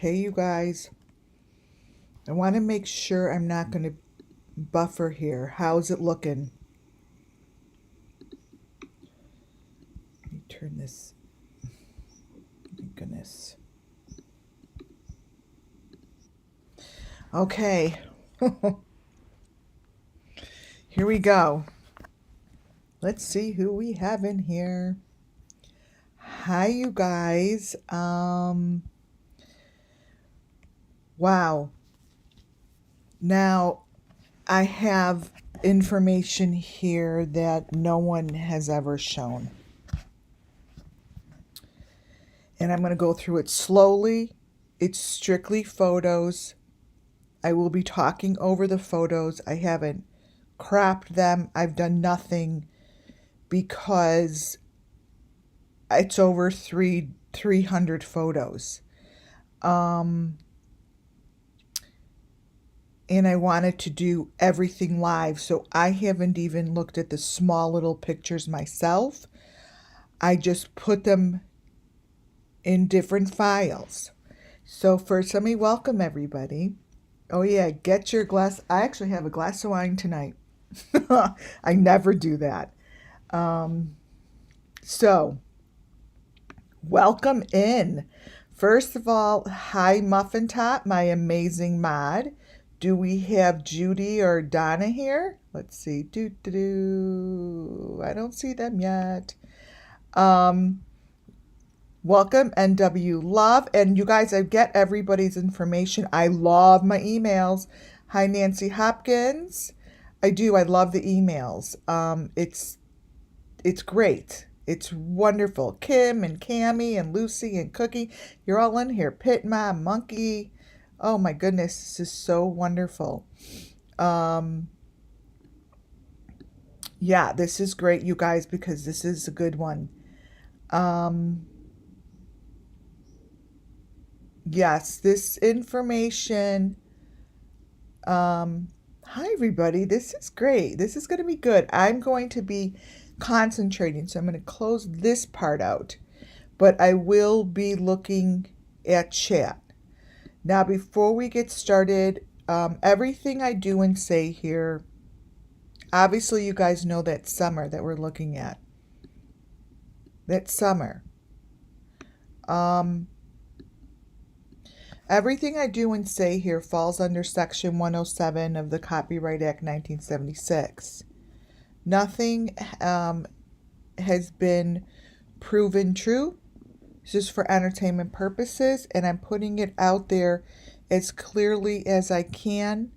Okay, you guys, I want to make sure I'm not going to buffer here. How's it looking? Let me turn this. My goodness. Okay. Here we go. Let's see who we have in here. Hi, you guys. Wow. Now, I have information here that no one has ever shown. And I'm going to go through it slowly. It's strictly photos. I will be talking over the photos. I haven't cropped them. I've done nothing because it's over 300 photos. And I wanted to do everything live, so I haven't even looked at the small little pictures myself. I just put them in different files. So first, let me welcome everybody. Oh yeah, get your glass. I actually have a glass of wine tonight. I never do that. So, welcome in. First of all, hi Muffin Top, my amazing mod. Do we have Judy or Donna here? Let's see. I don't see them yet. Welcome, NW Love. And you guys, I get everybody's information. I love my emails. Hi, Nancy Hopkins. I do. I love the emails. It's great. It's wonderful. Kim and Cammy and Lucy and Cookie, you're all in here. Pit Mom, Monkey. Oh my goodness, this is so wonderful. Yeah, this is great, you guys, because this is a good one. Yes, this information. Hi, everybody. This is great. This is going to be good. I'm going to be concentrating, so I'm going to close this part out, but I will be looking at chat. Now, before we get started, everything I do and say here, obviously you guys know that summer that we're looking at. That summer. Everything I do and say here falls under Section 107 of the Copyright Act 1976. Nothing has been proven true. This is for entertainment purposes, and I'm putting it out there as clearly as I can.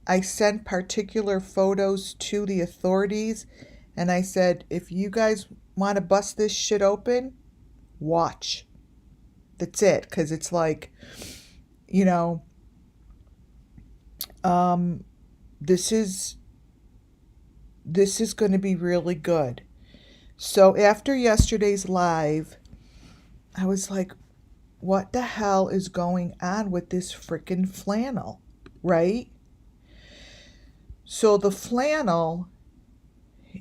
I sent particular photos to the authorities, and I said, if you guys want to bust this shit open, watch. That's it, because it's like, you know, this is going to be really good. So after yesterday's live, I was like, what the hell is going on with this frickin' flannel, right? So the flannel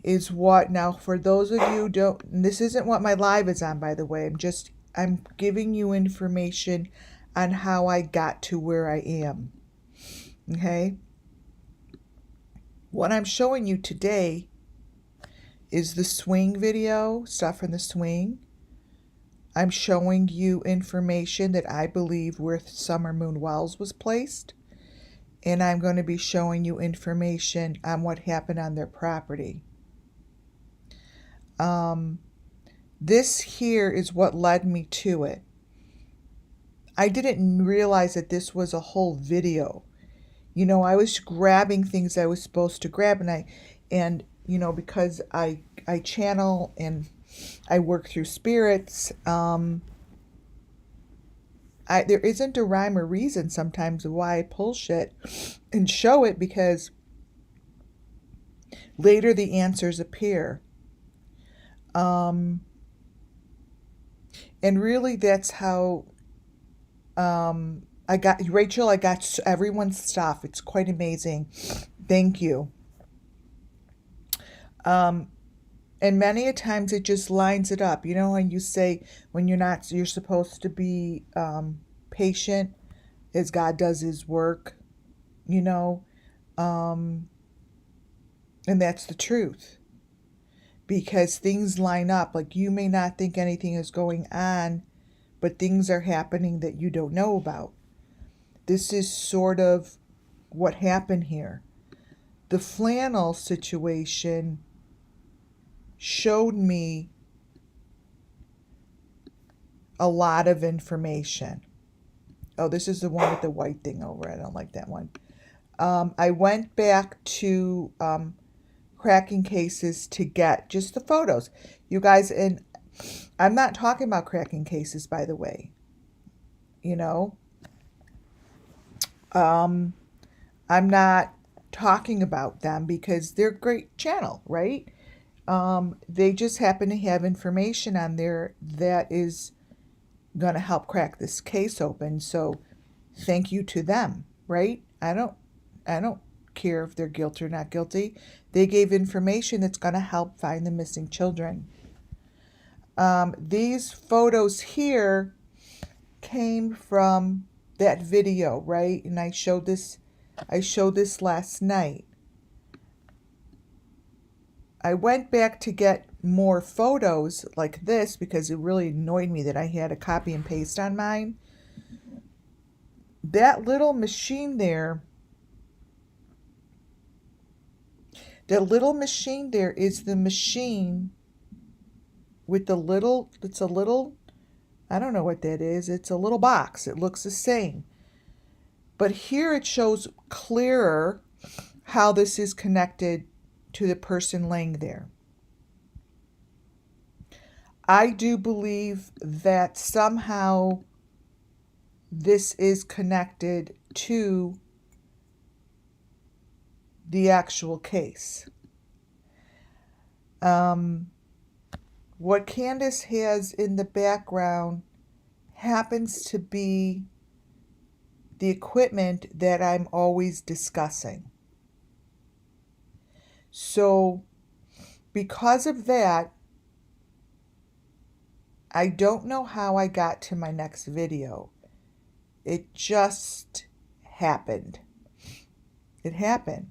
is what, now for those of you who don't, this isn't what my live is on, by the way. I'm giving you information on how I got to where I am. Okay? What I'm showing you today is the swing video, stuff from the swing. I'm showing you information that I believe where Summer Moon Wells was placed. And I'm going to be showing you information on what happened on their property. This here is what led me to it. I didn't realize that this was a whole video. You know, I was grabbing things I was supposed to grab, and you know, because I channel and I work through spirits, there isn't a rhyme or reason sometimes why I pull shit and show it, because later the answers appear. And really that's how I got Rachel, I got everyone's stuff. It's quite amazing. Thank you. And many a times it just lines it up. You know, when you say when you're supposed to be patient as God does his work, you know, and that's the truth. Because things line up. Like, you may not think anything is going on, but things are happening that you don't know about. This is sort of what happened here. The flannel situation showed me a lot of information. Oh, this is the one with the white thing over it. I don't like that one. I went back to cracking cases to get just the photos. You guys, and I'm not talking about cracking cases, by the way. You know, I'm not talking about them because they're a great channel, right? They just happen to have information on there that is going to help crack this case open. So thank you to them, right? I don't care if they're guilty or not guilty. They gave information that's going to help find the missing children. These photos here came from that video, right? And I showed this last night. I went back to get more photos like this because it really annoyed me that I had to copy and paste on mine. That little machine there, is the machine with the little, it's a little, I don't know what that is. It's a little box. It looks the same. But here it shows clearer how this is connected to the person laying there. I do believe that somehow this is connected to the actual case. What Candace has in the background happens to be the equipment that I'm always discussing. So, because of that, I don't know how I got to my next video. It just happened. It happened.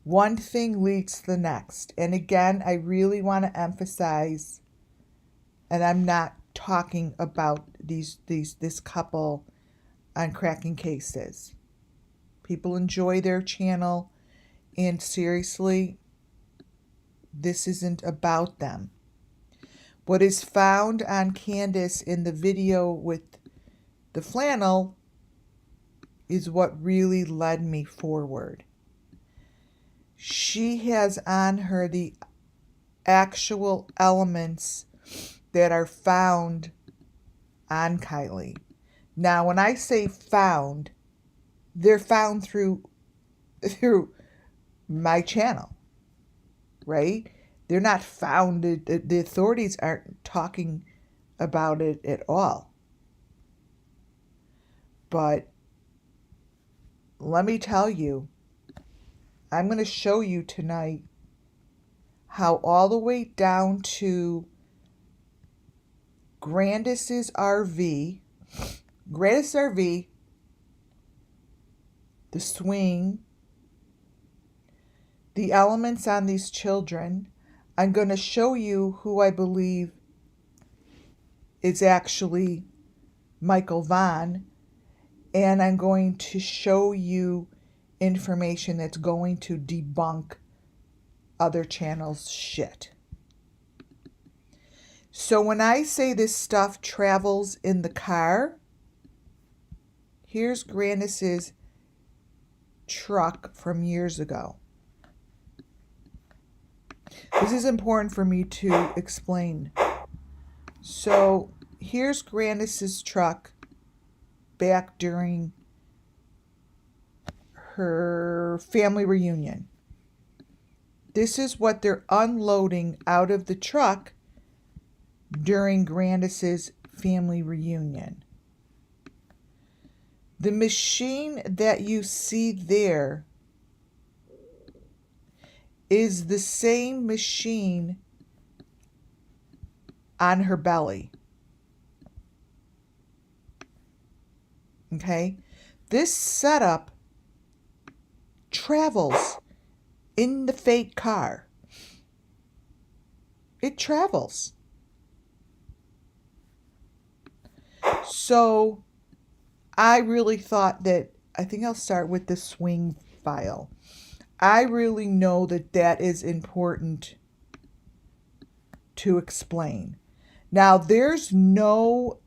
One thing leads to the next. And again, I really want to emphasize, and I'm not talking about this couple on cracking cases. People enjoy their channel, and seriously, this isn't about them. What is found on Candace in the video with the flannel is what really led me forward. She has on her the actual elements that are found on Kylie. Now, when I say found, they're found through my channel, right? They're not found, the authorities aren't talking about it at all. But let me tell you, I'm going to show you tonight how all the way down to Grandis's RV, the swing, the elements on these children. I'm going to show you who I believe is actually MICHAELVAUGHAN, and I'm going to show you information that's going to debunk other channels' shit. So when I say this stuff travels in the car, here's Grandis's truck from years ago. This is important for me to explain. So here's Grandis's truck back during her family reunion. This is what they're unloading out of the truck during Grandis's family reunion. The machine that you see there is the same machine on her belly. Okay? This setup travels in the fake car. It travels. So I really thought that, I think I'll start with the swing file. I really know that that is important to explain. Now, there's no,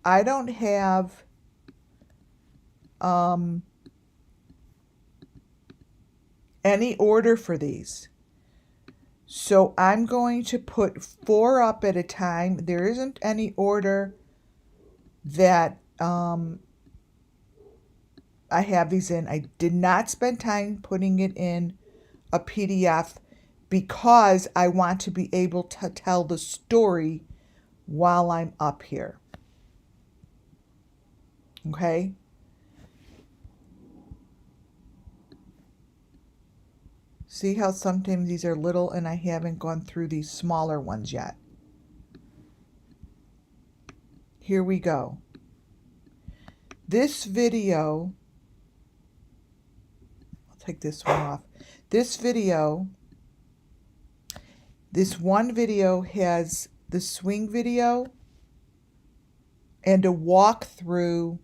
I don't have any order for these. So I'm going to put 4 up at a time. There isn't any order that I have these in. I did not spend time putting it in a PDF because I want to be able to tell the story while I'm up here. Okay? See how sometimes these are little and I haven't gone through these smaller ones yet. Here we go. This video, I'll take this one off. This one video has the swing video and a walkthrough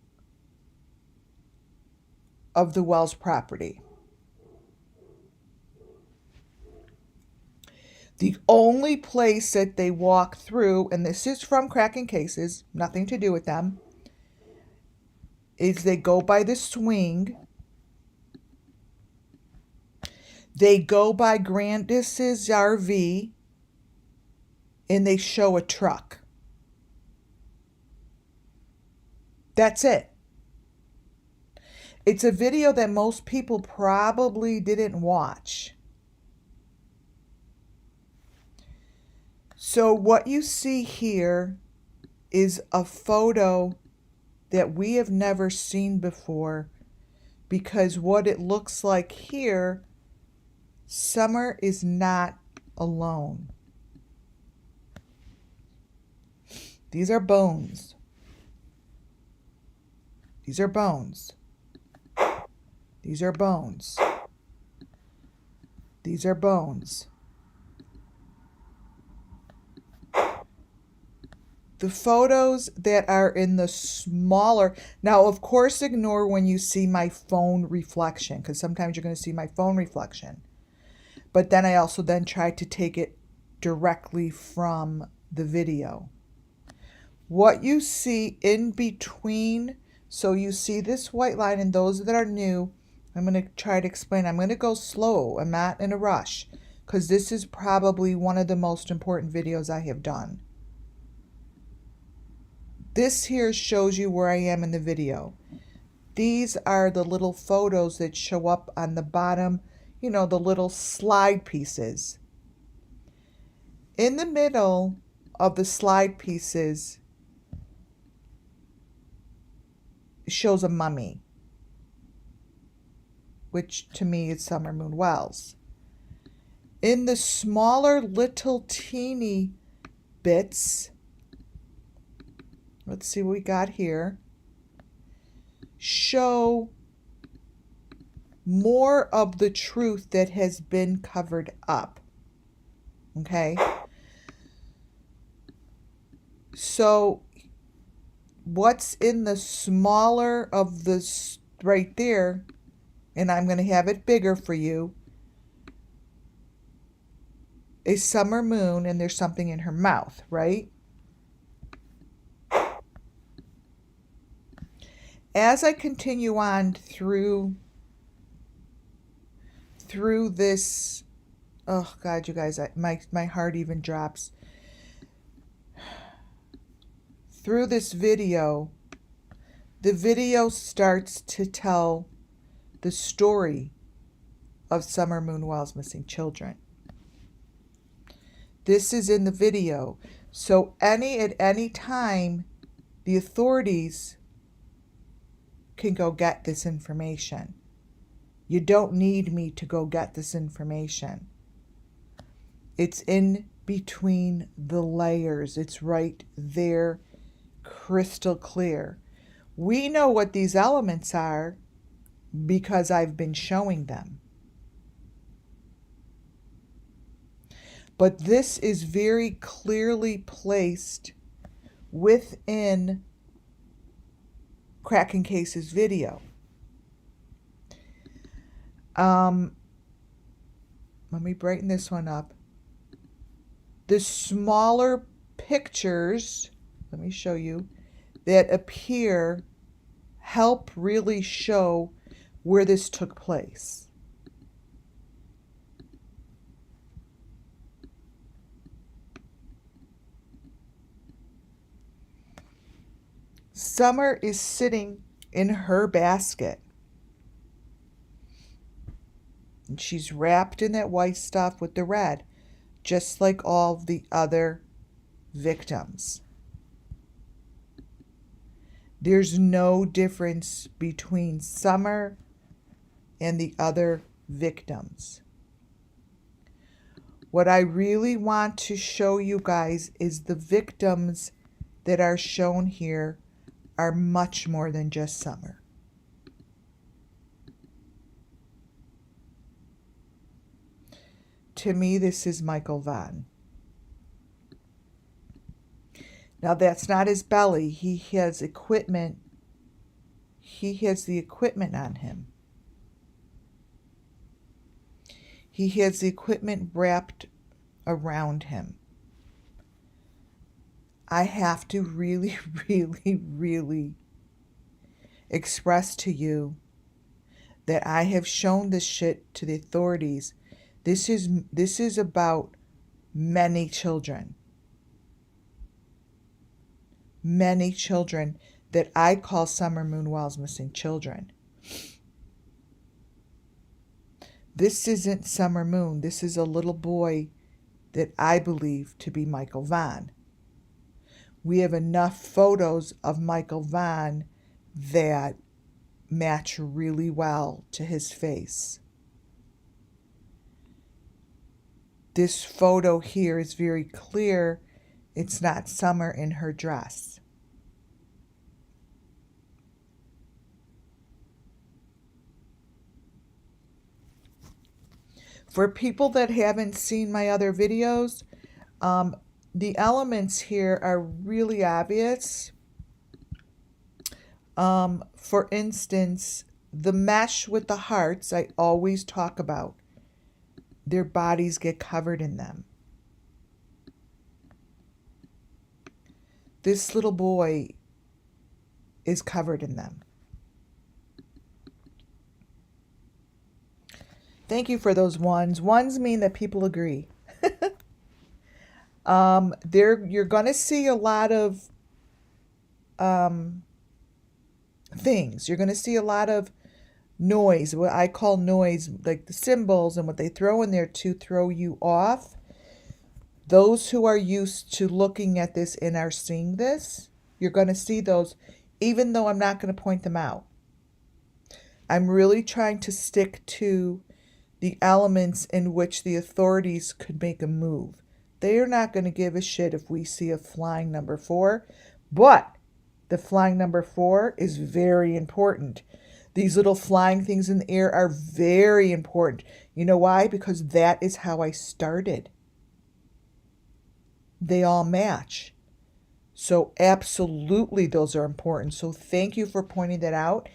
of the Wells property. The only place that they walk through, and this is from Cracking Cases, nothing to do with them, is they go by the swing. They go by Grandis's RV, and they show a truck. That's it. It's a video that most people probably didn't watch. So what you see here is a photo that we have never seen before, because what it looks like here, Summer is not alone. These are bones. These are bones. These are bones. These are bones. The photos that are in the smaller, now of course ignore when you see my phone reflection, because sometimes you're going to see my phone reflection. But then I also then try to take it directly from the video. What you see in between, so you see this white line, and those that are new, I'm going to try to explain. I'm going to go slow. I'm not in a rush, because this is probably one of the most important videos I have done. This here shows you where I am in the video. These are the little photos that show up on the bottom, you know, the little slide pieces. In the middle of the slide pieces shows a mummy, which to me is Summer Moon Wells. In the smaller little teeny bits, let's see what we got here, show more of the truth that has been covered up. Okay? So what's in the smaller of this right there, and I'm going to have it bigger for you, a Summer Moon, and there's something in her mouth, right? As I continue on through this, oh God, you guys, my heart even drops. Through this video, the video starts to tell the story of Summer Moon Wells' missing children. This is in the video. So at any time, the authorities can go get this information. You don't need me to go get this information. It's in between the layers. It's right there, crystal clear. We know what these elements are because I've been showing them. But this is very clearly placed within Cracking Cases video. Let me brighten this one up. The smaller pictures, let me show you, that appear help really show where this took place. Summer is sitting in her basket. And she's wrapped in that white stuff with the red, just like all the other victims. There's no difference between Summer and the other victims. What I really want to show you guys is the victims that are shown here are much more than just Summer. To me, this is Michael Vaughn. Now, that's not his belly. He has equipment. He has the equipment on him. He has the equipment wrapped around him. I have to really, really, really express to you that I have shown this shit to the authorities. This is about many children. Many children that I call Summer Moonwell's missing children. This isn't Summer Moon. This is a little boy that I believe to be Michael Vaughn. We have enough photos of Michael Vaughn that match really well to his face. This photo here is very clear. It's not Summer in her dress. For people that haven't seen my other videos, the elements here are really obvious. For instance, the mesh with the hearts, I always talk about. Their bodies get covered in them. This little boy is covered in them. Thank you for those ones. Ones mean that people agree. You're going to see a lot of things. You're going to see a lot of noise, what I call noise, like the symbols and what they throw in there to throw you off. Those who are used to looking at this and are seeing this, you're going to see those, even though I'm not going to point them out. I'm really trying to stick to the elements in which the authorities could make a move. They are not going to give a shit if we see a flying number 4, but the flying number 4 is very important. These little flying things in the air are very important. You know why? Because that is how I started. They all match. So absolutely those are important. So thank you for pointing that out.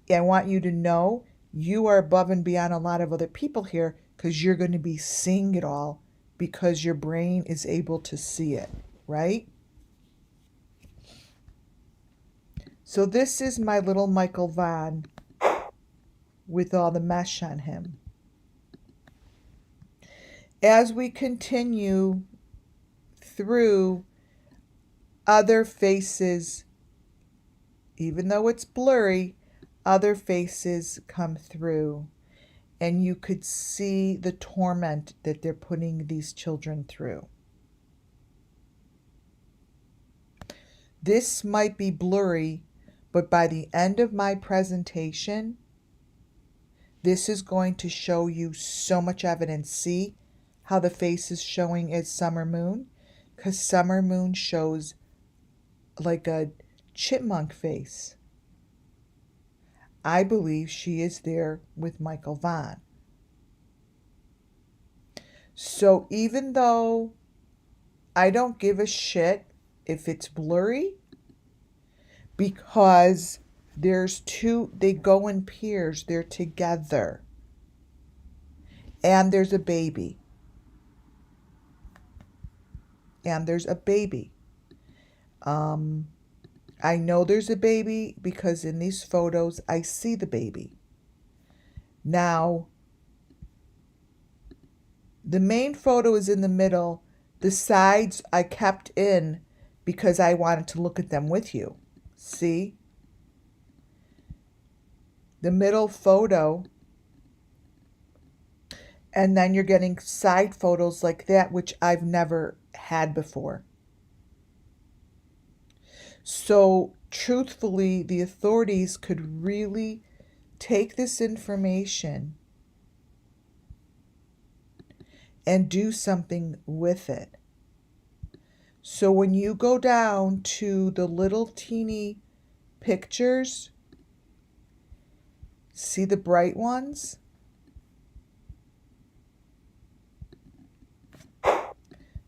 I want you to know you are above and beyond a lot of other people here because you're going to be seeing it all because your brain is able to see it, right? So this is my little Michael Vaughn with all the mesh on him. As we continue through other faces, even though it's blurry, other faces come through, and you could see the torment that they're putting these children through. This might be blurry, but by the end of my presentation, this is going to show you so much evidence. See how the face is showing as Summer Moon? Because Summer Moon shows like a chipmunk face. I believe she is there with Michael Vaughn. So even though I don't give a shit if it's blurry, because there's two, they go in pairs, they're together. And there's a baby. And there's a baby. I know there's a baby because in these photos I see the baby. Now, the main photo is in the middle. The sides I kept in because I wanted to look at them with you. See? The middle photo. And then you're getting side photos like that, which I've never had before. So, truthfully, the authorities could really take this information and do something with it. So when you go down to the little teeny pictures, see the bright ones?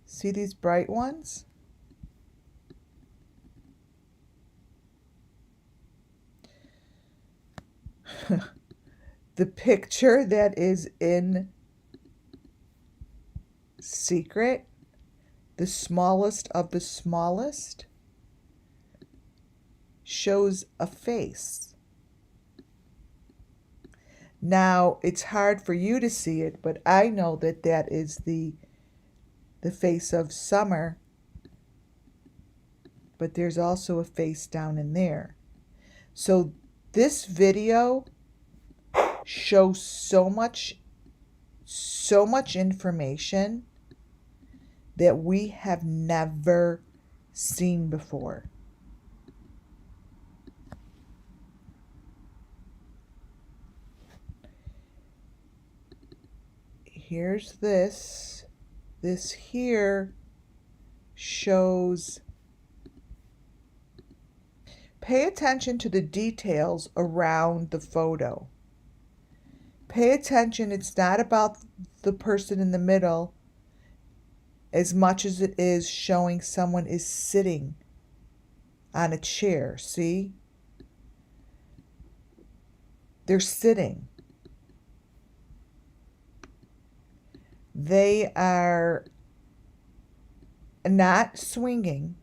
See these bright ones? The picture that is in secret, the smallest of the smallest, shows a face. Now, it's hard for you to see it, but I know that that is the face of Summer, but there's also a face down in there. So this video shows so much information that we have never seen before. Here's this. This here shows. Pay attention to the details around the photo. Pay attention, it's not about the person in the middle as much as it is showing someone is sitting on a chair. See? They're sitting. They are not swinging.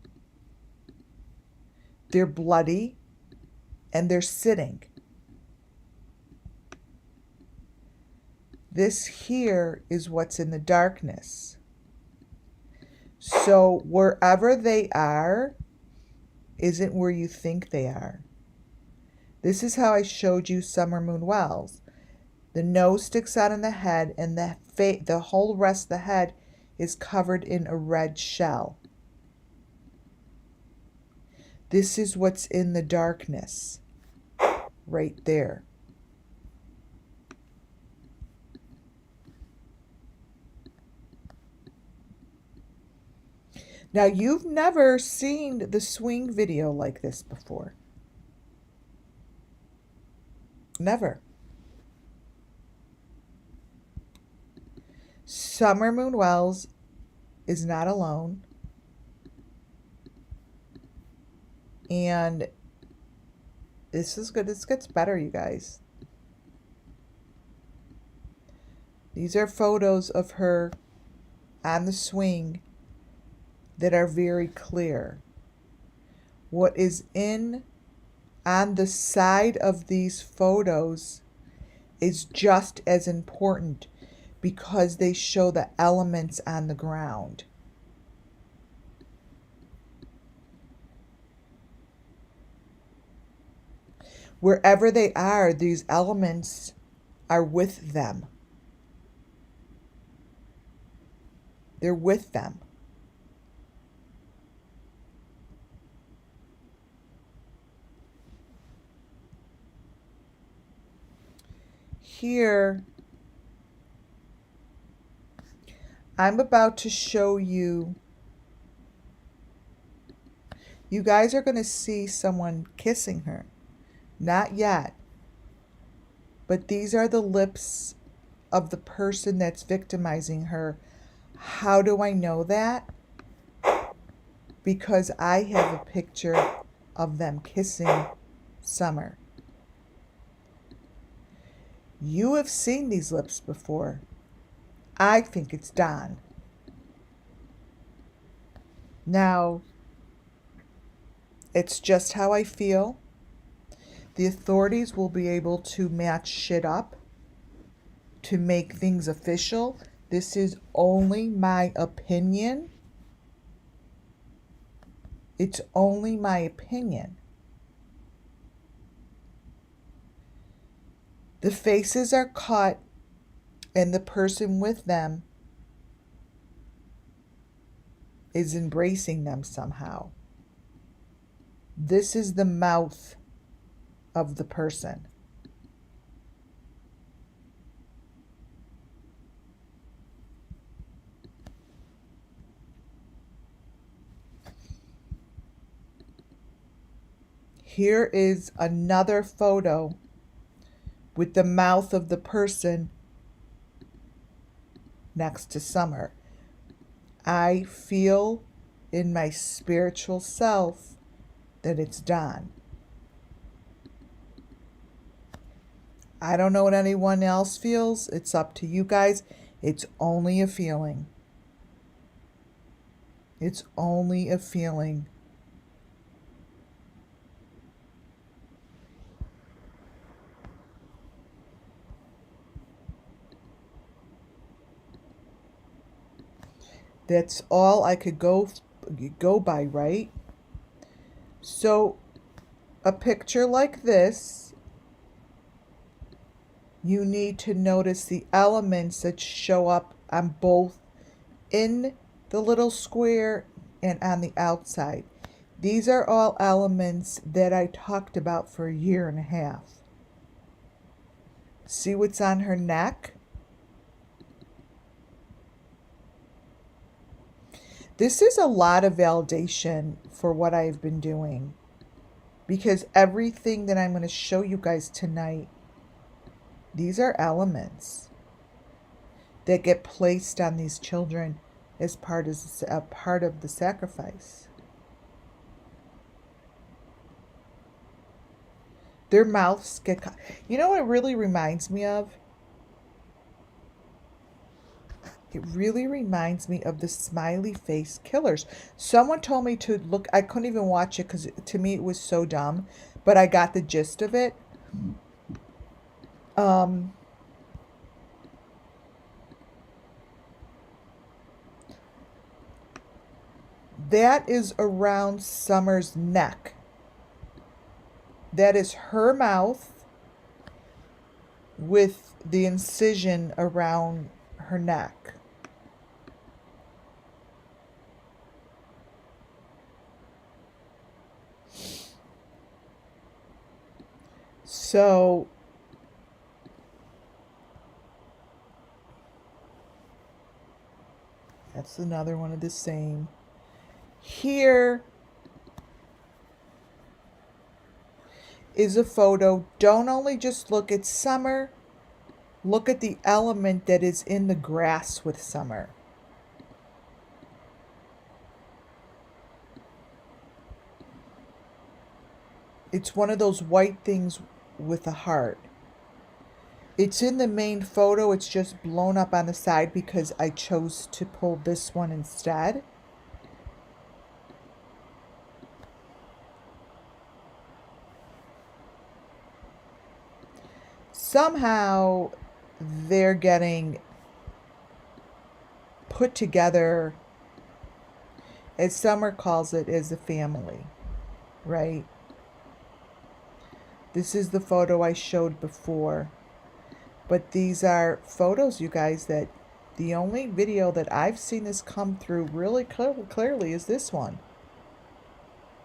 They're bloody and they're sitting. This here is what's in the darkness. So wherever they are isn't where you think they are. This is how I showed you Summer Moon Wells. The nose sticks out in the head and the whole rest of the head is covered in a red shell. This is what's in the darkness, right there. Now, you've never seen the swing video like this before. Never. Summer Moon Wells is not alone. And this is good. This gets better, you guys. These are photos of her on the swing that are very clear. What is on the side of these photos is just as important because they show the elements on the ground. Wherever they are, these elements are with them. They're with them. Here, I'm about to show you. You guys are going to see someone kissing her. Not yet. but these are the lips of the person that's victimizing her. How do I know that? Because I have a picture of them kissing Summer. You have seen these lips before. I think it's Don. Now, it's just how I feel. The authorities will be able to match shit up to make things official. This is only my opinion. It's only my opinion. The faces are cut and the person with them is embracing them somehow. This is the mouth of the person. Here is another photo with the mouth of the person next to Summer. I feel in my spiritual self that it's Don. I don't know what anyone else feels. It's up to you guys. It's only a feeling. It's only a feeling. That's all I could go by, right? So a picture like this, you need to notice the elements that show up on both in the little square and on the outside. These are all elements that I talked about for a year and a half. See what's on her neck? This is a lot of validation for what I've been doing, because everything that I'm going to show you guys tonight, these are elements that get placed on these children as part of the sacrifice. Their mouths get cut. You know what it really reminds me of? It really reminds me of the smiley face killers. Someone told me to look. I couldn't even watch it because to me it was so dumb, but I got the gist of it. That is around Summer's neck. That is her mouth with the incision around her neck. So that's another one of the same. Here is a photo. Don't only just look at Summer, look at the element that is in the grass with Summer. It's one of those white things with a heart. It's in the main photo. It's just blown up on the side because I chose to pull this one instead. Somehow they're getting put together, as Summer calls it, as a family, right? This is the photo I showed before. But these are photos, you guys, that the only video that I've seen this come through really clearly is this one.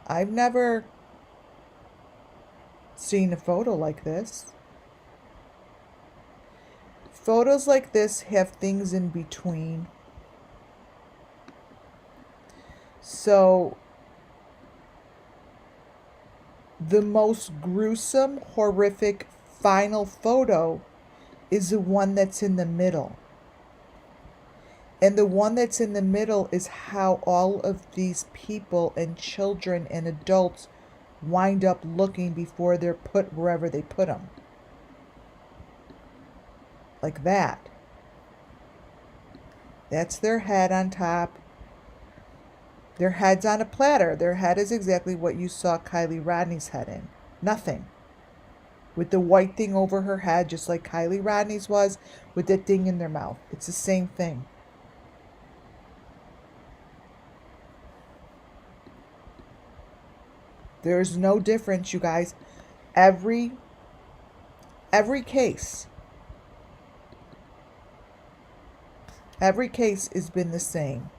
I've never seen a photo like this. Photos like this have things in between. So the most gruesome, horrific final photo is the one that's in the middle. And the one that's in the middle is how all of these people and children and adults wind up looking before they're put wherever they put them. Like that. That's their head on top. Their head's on a platter. Their head is exactly what you saw Kylie Rodney's head in. Nothing. With the white thing over her head, just like Kylie Rodney's was, with that thing in their mouth. It's the same thing. There's no difference, you guys. Every case has been the same.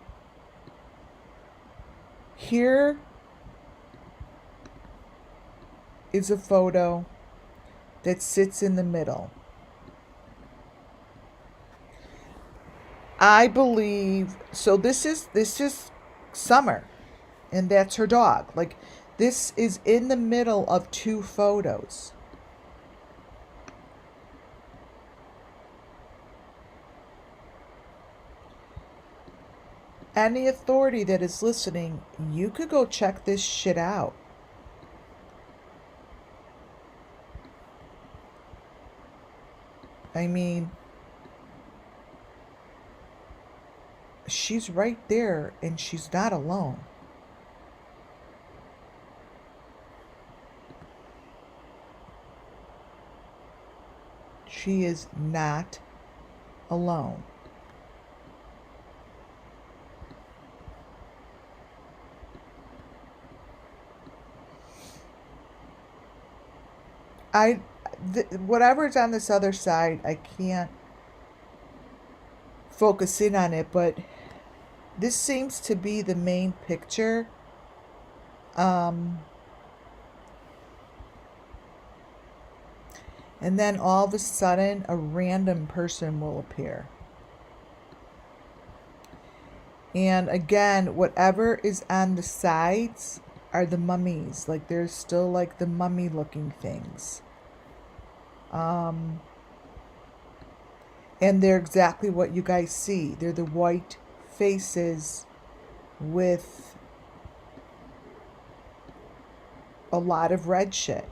Here is a photo that sits in the middle. I believe, so this is Summer, and that's her dog. Like, this is in the middle of two photos. Any authority that is listening, you could go check this shit out. I mean, she's right there and she's not alone. She is not alone. Whatever's on this other side, I can't focus in on it, but this seems to be the main picture. And then all of a sudden, a random person will appear. And again, whatever is on the sides are the mummies. Like, there's still like the mummy looking things. And they're exactly what you guys see. They're the white faces with a lot of red shit.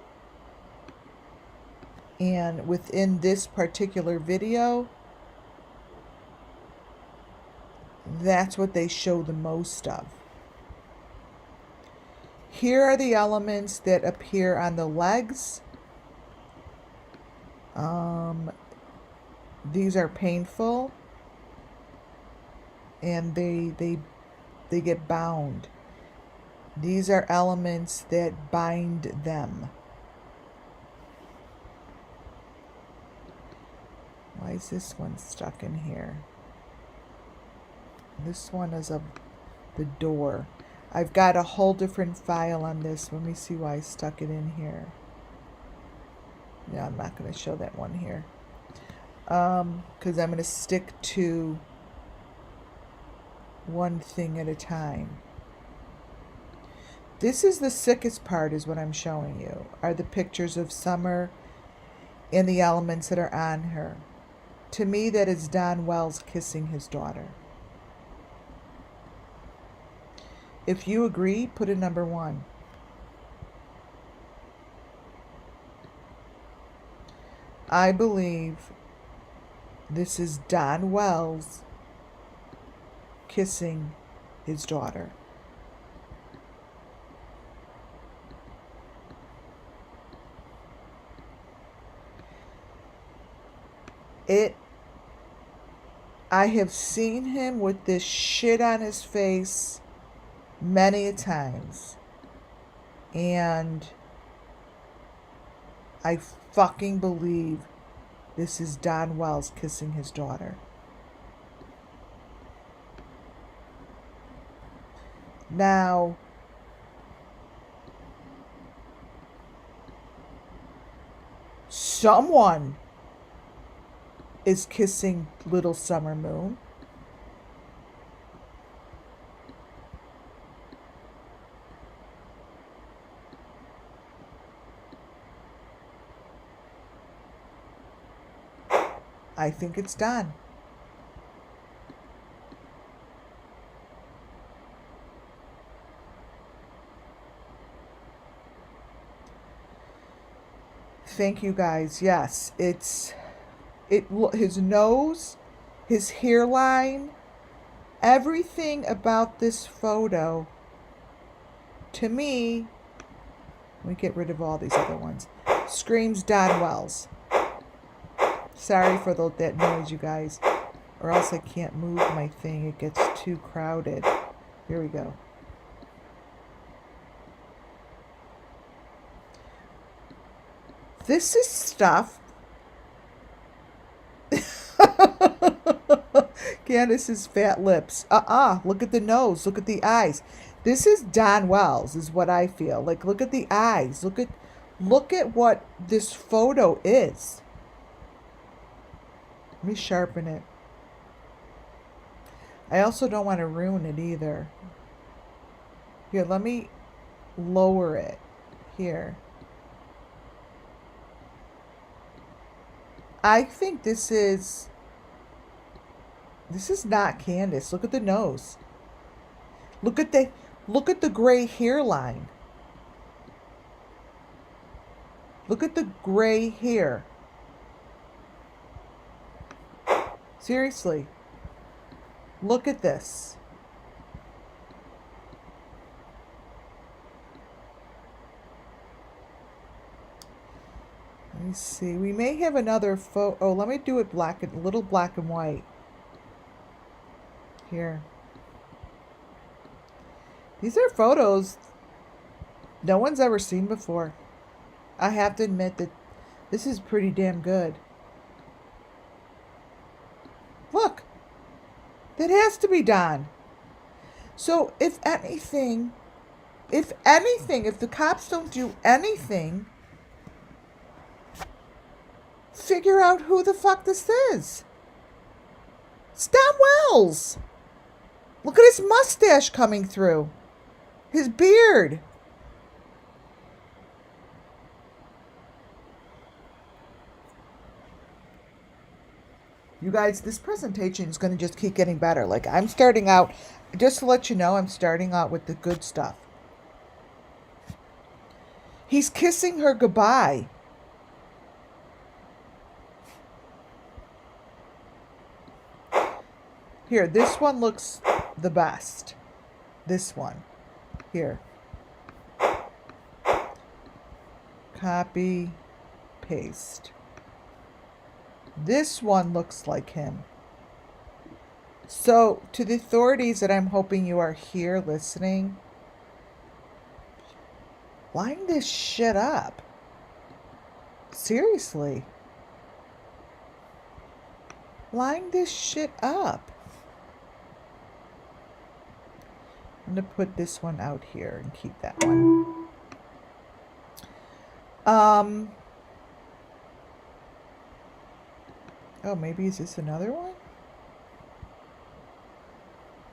And within this particular video, that's what they show the most of. Here are the elements that appear on the legs. These are painful, and they get bound. These are elements that bind them. Why is this one stuck in here? This one is the door. I've got a whole different file on this. Let me see why I stuck it in here. Yeah, I'm not going to show that one here. Because I'm going to stick to one thing at a time. This is the sickest part, is what I'm showing you, are the pictures of Summer and the elements that are on her. To me, that is Don Wells kissing his daughter. If you agree, put a number 1. I believe this is Don Wells kissing his daughter. I have seen him with this shit on his face many a times. And I fucking believe this is Don Wells kissing his daughter. Now, someone is kissing little Summer Moon. I think it's done. Thank you guys. Yes, his nose, his hairline, everything about this photo, to me, let me get rid of all these other ones, screams Don Wells. Sorry for that noise, you guys, or else I can't move my thing. It gets too crowded. Here we go. This is stuff. Candace's fat lips. Look at the nose. Look at the eyes. This is Don Wells, is what I feel. Like, look at the eyes. Look at what this photo is. Let me sharpen it. I also don't want to ruin it either. Here, let me lower it. Here. I think this is not Candace. Look at the nose. Look at the gray hairline. Look at the gray hair. Seriously. Look at this. Let me see. We may have another photo. Oh, let me do it a little black and white. Here. These are photos no one's ever seen before. I have to admit that this is pretty damn good. Look. That has to be Don. So if anything, if the cops don't do anything, figure out who the fuck this is. It's Don Wells. Look at his mustache coming through. His beard. You guys, this presentation is going to just keep getting better. Like, I'm starting out, just to let you know, I'm starting out with the good stuff. He's kissing her goodbye. Here, this one looks the best. This one. Here. Copy, paste. This one looks like him. So, to the authorities that I'm hoping you are here listening, line this shit up. Seriously. Line this shit up. I'm going to put this one out here and keep that one. Oh, maybe is this another one?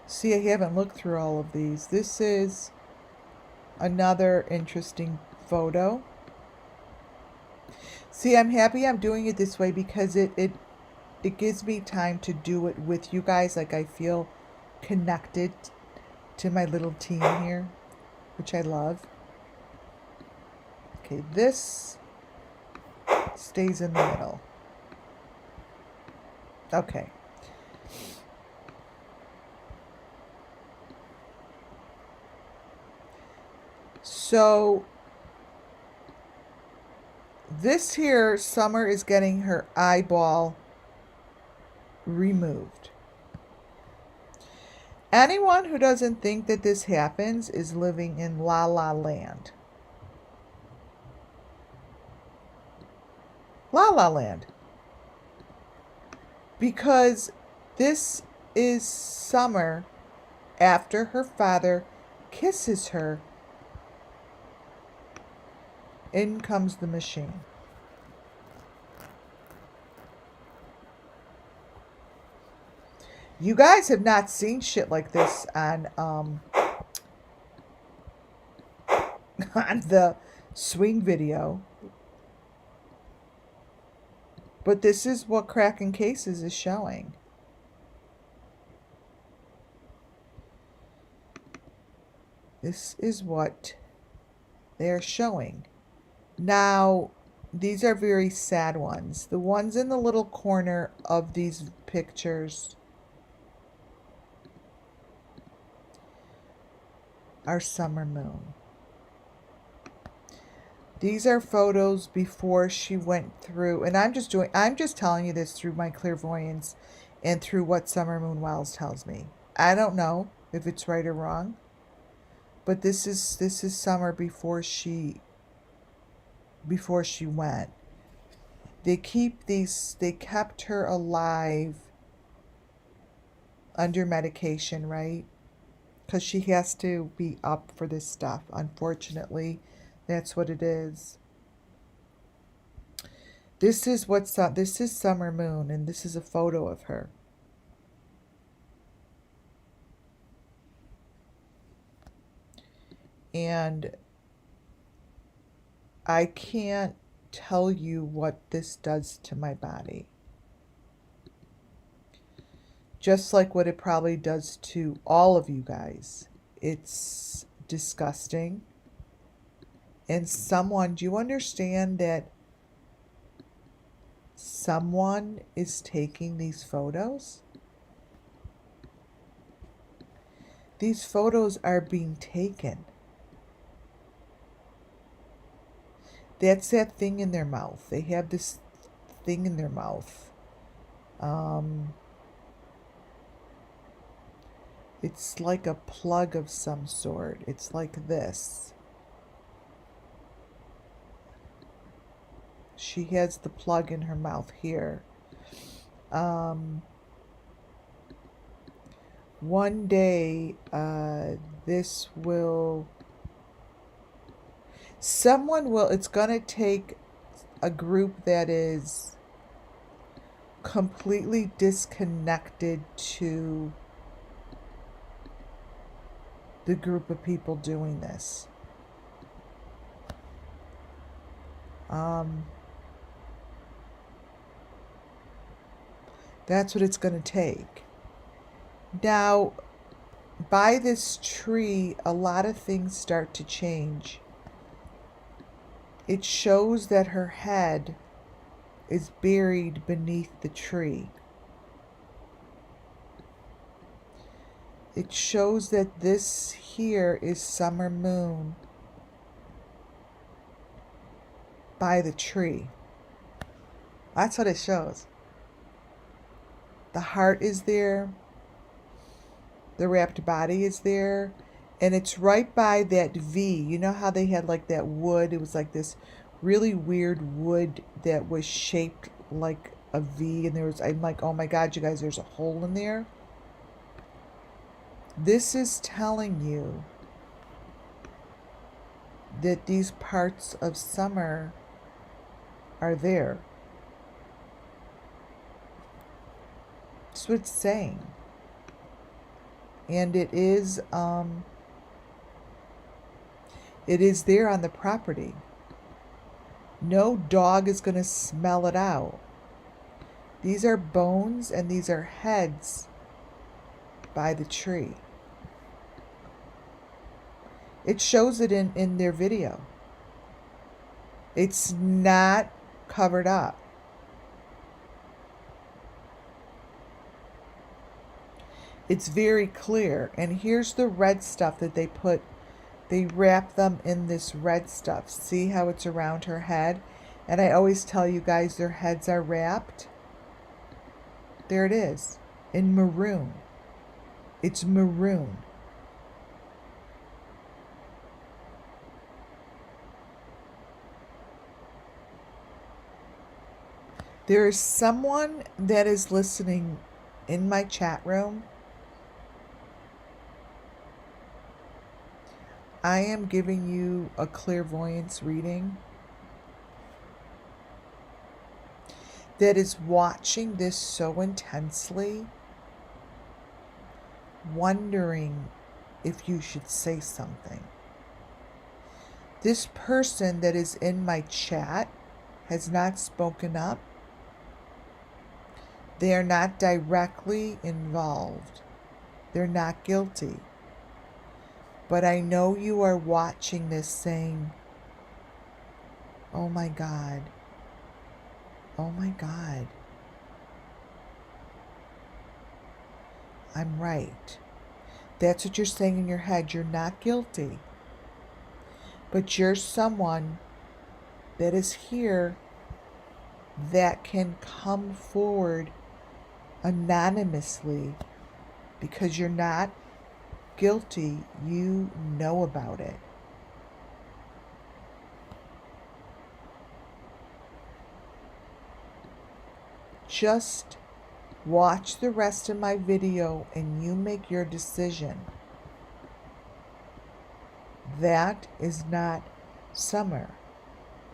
See, I haven't looked through all of these. This is another interesting photo. See, I'm happy I'm doing it this way because it gives me time to do it with you guys. Like, I feel connected to my little team here, which I love. Okay, this stays in the middle. Okay. So this here, Summer is getting her eyeball removed. Anyone who doesn't think that this happens is living in La La Land. La La Land. Because this is Summer after her father kisses her. In comes the machine. You guys have not seen shit like this on on the swing video. But this is what Cracking Cases is showing. This is what they're showing. Now, these are very sad ones. The ones in the little corner of these pictures are summer moon. These are photos before she went through, and I'm just telling you this through my clairvoyance and through what Summer Moon Wells tells me. I don't know if it's right or wrong, but this is summer before she went. They kept her alive under medication, right? Because she has to be up for this stuff. Unfortunately, that's what it is. This is Summer Moon, and this is a photo of her. And I can't tell you what this does to my body. Just like what it probably does to all of you guys. It's disgusting. And do you understand that someone is taking these photos? These photos are being taken. That's that thing in their mouth. They have this thing in their mouth. It's like a plug of some sort. It's like this. She has the plug in her mouth here. One day, it's going to take a group that is completely disconnected to the group of people doing this. That's what it's going to take. Now, by this tree, a lot of things start to change. It shows that her head is buried beneath the tree. It shows that this here is Summer Moon by the tree. That's what it shows. The heart is there. The wrapped body is there. And it's right by that V. You know how they had like that wood? It was like this really weird wood that was shaped like a V. And I'm like, oh my God, you guys, there's a hole in there. This is telling you that these parts of summer are there. That's what it's saying. And it is there on the property. No dog is going to smell it out. These are bones and these are heads by the tree. It shows it in their video. It's not covered up. It's very clear. And here's the red stuff that they wrap them in this red stuff. See how it's around her head? And I always tell you guys their heads are wrapped. There it is, in maroon. It's maroon. There is someone that is listening in my chat room. I am giving you a clairvoyance reading that is watching this so intensely, wondering if you should say something. This person that is in my chat has not spoken up They're not directly involved. They're not guilty. But I know you are watching this saying, oh my God. Oh my God. I'm right. That's what you're saying in your head. You're not guilty. But you're someone that is here that can come forward anonymously because you're not guilty. You know about it. Just watch the rest of my video and you make your decision. That is not Summer.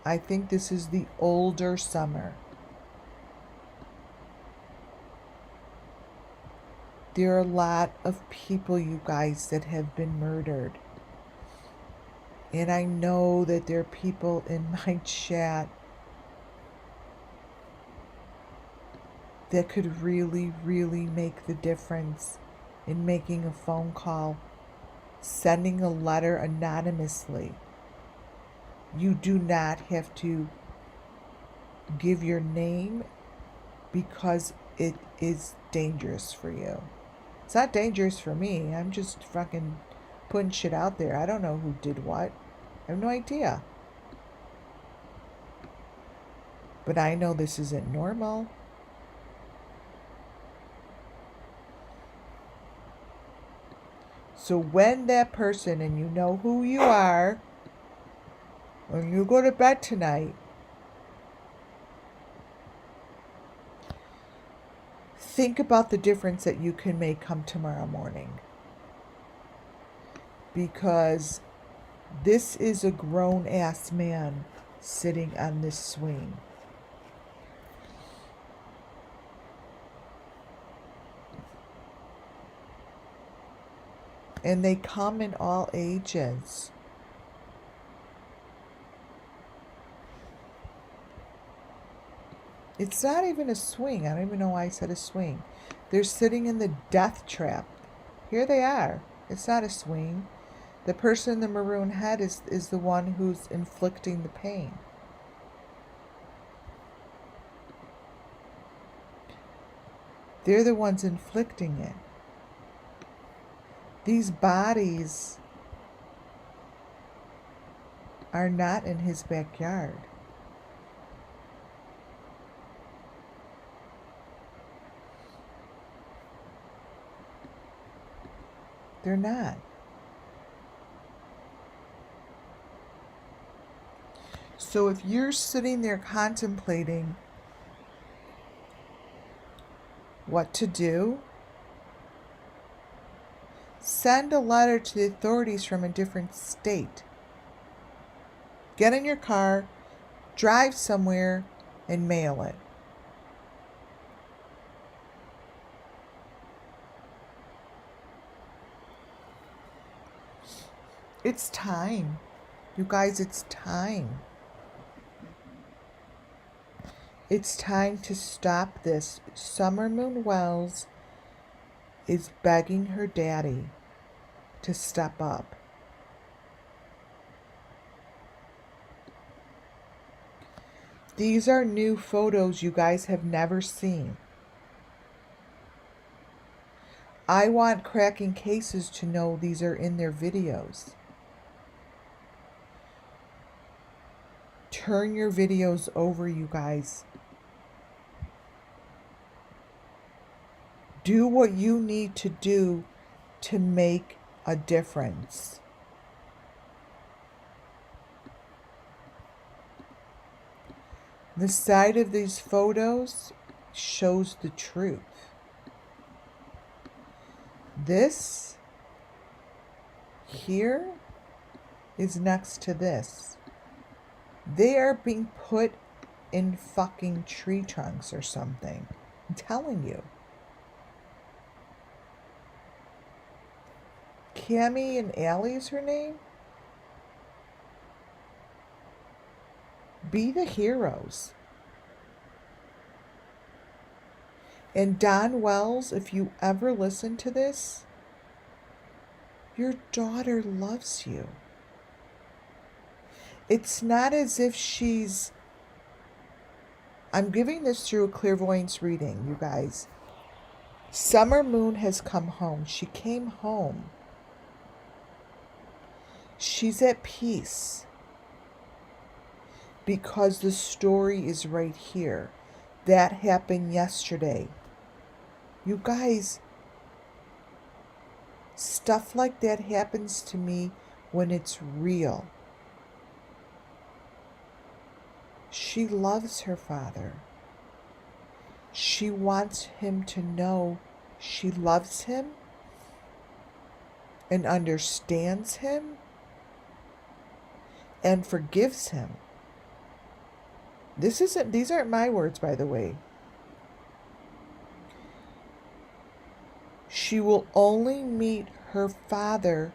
I think this is the older Summer. There are a lot of people, you guys, that have been murdered. And I know that there are people in my chat that could really, really make the difference in making a phone call, sending a letter anonymously. You do not have to give your name because it is dangerous for you. It's not dangerous for me. I'm just fucking putting shit out there. I don't know who did what. I have no idea. But I know this isn't normal. So when that person, and you know who you are, when you go to bed tonight, think about the difference that you can make come tomorrow morning. Because this is a grown-ass man sitting on this swing. And they come in all ages. It's not even a swing. I don't even know why I said a swing. They're sitting in the death trap. Here they are. It's not a swing. The person in the maroon head is the one who's inflicting the pain. They're the ones inflicting it. These bodies are not in his backyard. They're not. So if you're sitting there contemplating what to do, send a letter to the authorities from a different state. Get in your car, drive somewhere, and mail it. It's time. You guys, it's time. It's time to stop this. Summer Moon Wells is begging her daddy to step up. These are new photos you guys have never seen. I want Cracking Cases to know these are in their videos. Turn your videos over, you guys. Do what you need to do to make a difference. The side of these photos shows the truth. This here is next to this. They are being put in fucking tree trunks or something. I'm telling you. Cammy and Allie is her name? Be the heroes. And Don Wells, if you ever listen to this, your daughter loves you. It's not as if she's... I'm giving this through a clairvoyance reading, you guys. Summer Moon has come home. She came home. She's at peace because the story is right here. That happened yesterday. You guys, stuff like that happens to me when it's real. She loves her father. She wants him to know she loves him and understands him and forgives him. These aren't my words, by the way. She will only meet her father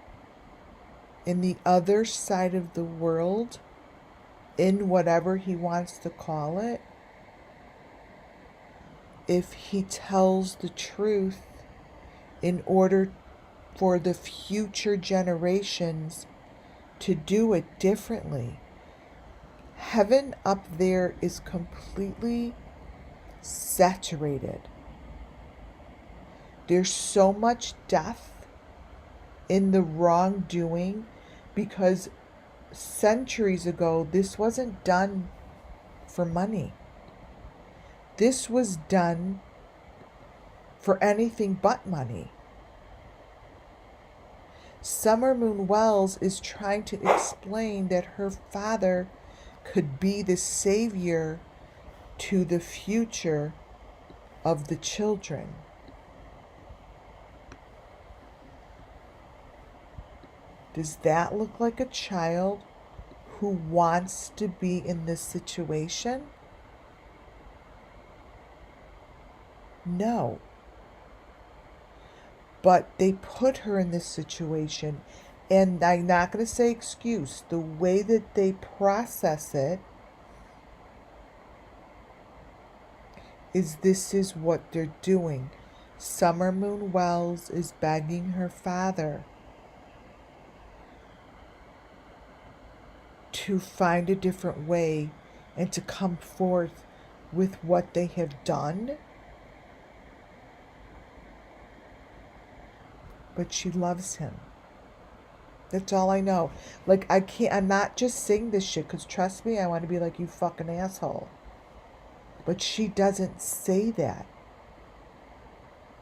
in the other side of the world, in whatever he wants to call it, if he tells the truth in order for the future generations to do it differently. Heaven up there is completely saturated. There's so much death in the wrongdoing because centuries ago, this wasn't done for money. This was done for anything but money. Summer Moon Wells is trying to explain that her father could be the savior to the future of the children. Does that look like a child who wants to be in this situation? No. But they put her in this situation, and I'm not going to say excuse. The way that they process it is this is what they're doing. Summer Moon Wells is begging her father to find a different way and to come forth with what they have done. But she loves him. That's all I know. Like, I'm not just saying this shit because trust me, I want to be like, you fucking asshole. But she doesn't say that.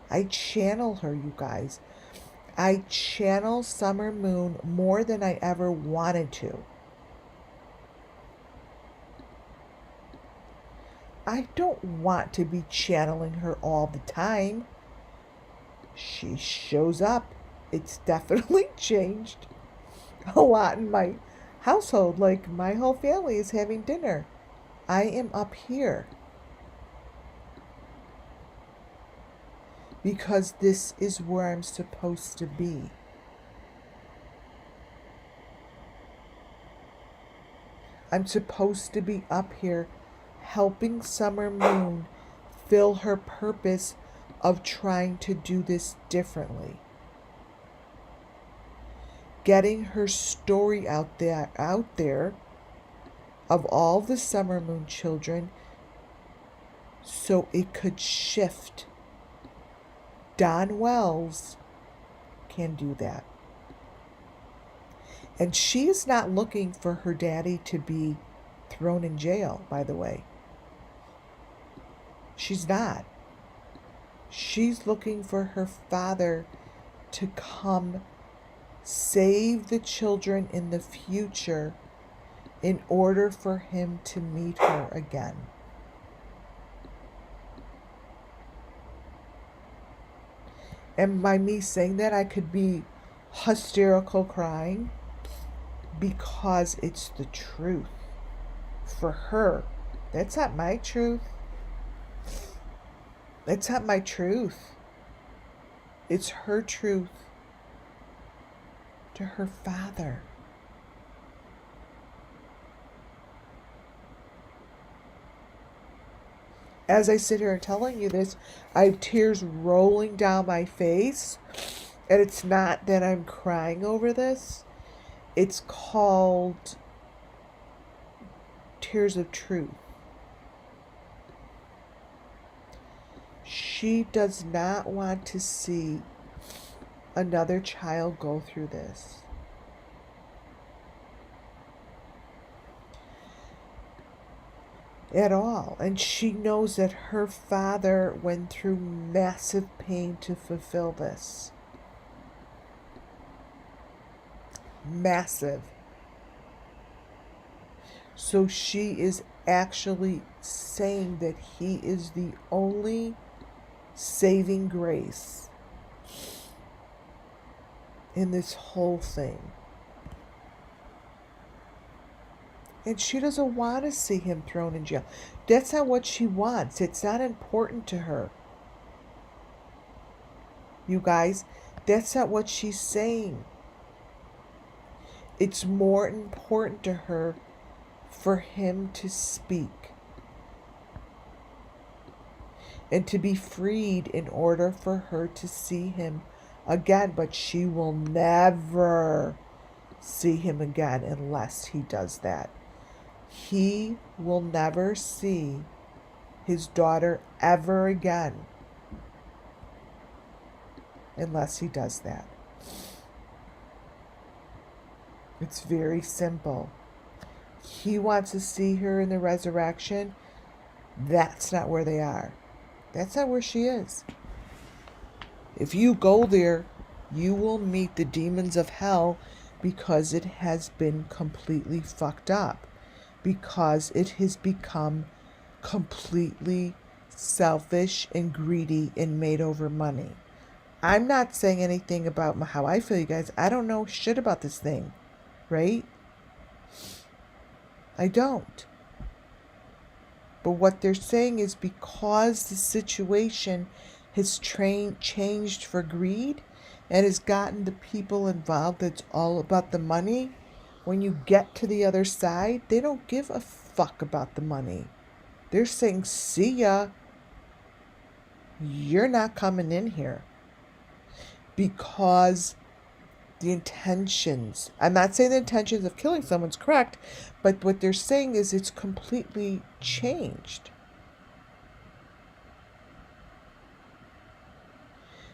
I channel her, you guys. I channel Summer Moon more than I ever wanted to. I don't want to be channeling her all the time. She shows up. It's definitely changed a lot in my household. Like, my whole family is having dinner. I am up here because this is where I'm supposed to be. I'm supposed to be up here helping Summer Moon fill her purpose of trying to do this differently. Getting her story out there of all the Summer Moon children so it could shift. Don Wells can do that. And she is not looking for her daddy to be thrown in jail, by the way. She's not. She's looking for her father to come save the children in the future in order for him to meet her again. And by me saying that, I could be hysterical crying because it's the truth. For her, that's not my truth. That's not my truth. It's her truth to her father. as I sit here telling you this, I have tears rolling down my face. And it's not that I'm crying over this. It's called tears of truth. She does not want to see another child go through this. At all. And she knows that her father went through massive pain to fulfill this. Massive. So she is actually saying that he is the only saving grace in this whole thing. And she doesn't want to see him thrown in jail. That's not what she wants. It's not important to her. You guys, that's not what she's saying. It's more important to her for him to speak and to be freed in order for her to see him again. But she will never see him again unless he does that. He will never see his daughter ever again unless he does that. It's very simple. He wants to see her in the resurrection. That's not where they are. That's not where she is. If you go there, you will meet the demons of hell because it has been completely fucked up. Because it has become completely selfish and greedy and made over money. I'm not saying anything about how I feel, you guys. I don't know shit about this thing, right? I don't. But what they're saying is because the situation has changed for greed and has gotten the people involved, it's all about the money. When you get to the other side, they don't give a fuck about the money. They're saying, see ya. You're not coming in here. Because the intentions, I'm not saying the intentions of killing someone's correct, but what they're saying is it's completely changed.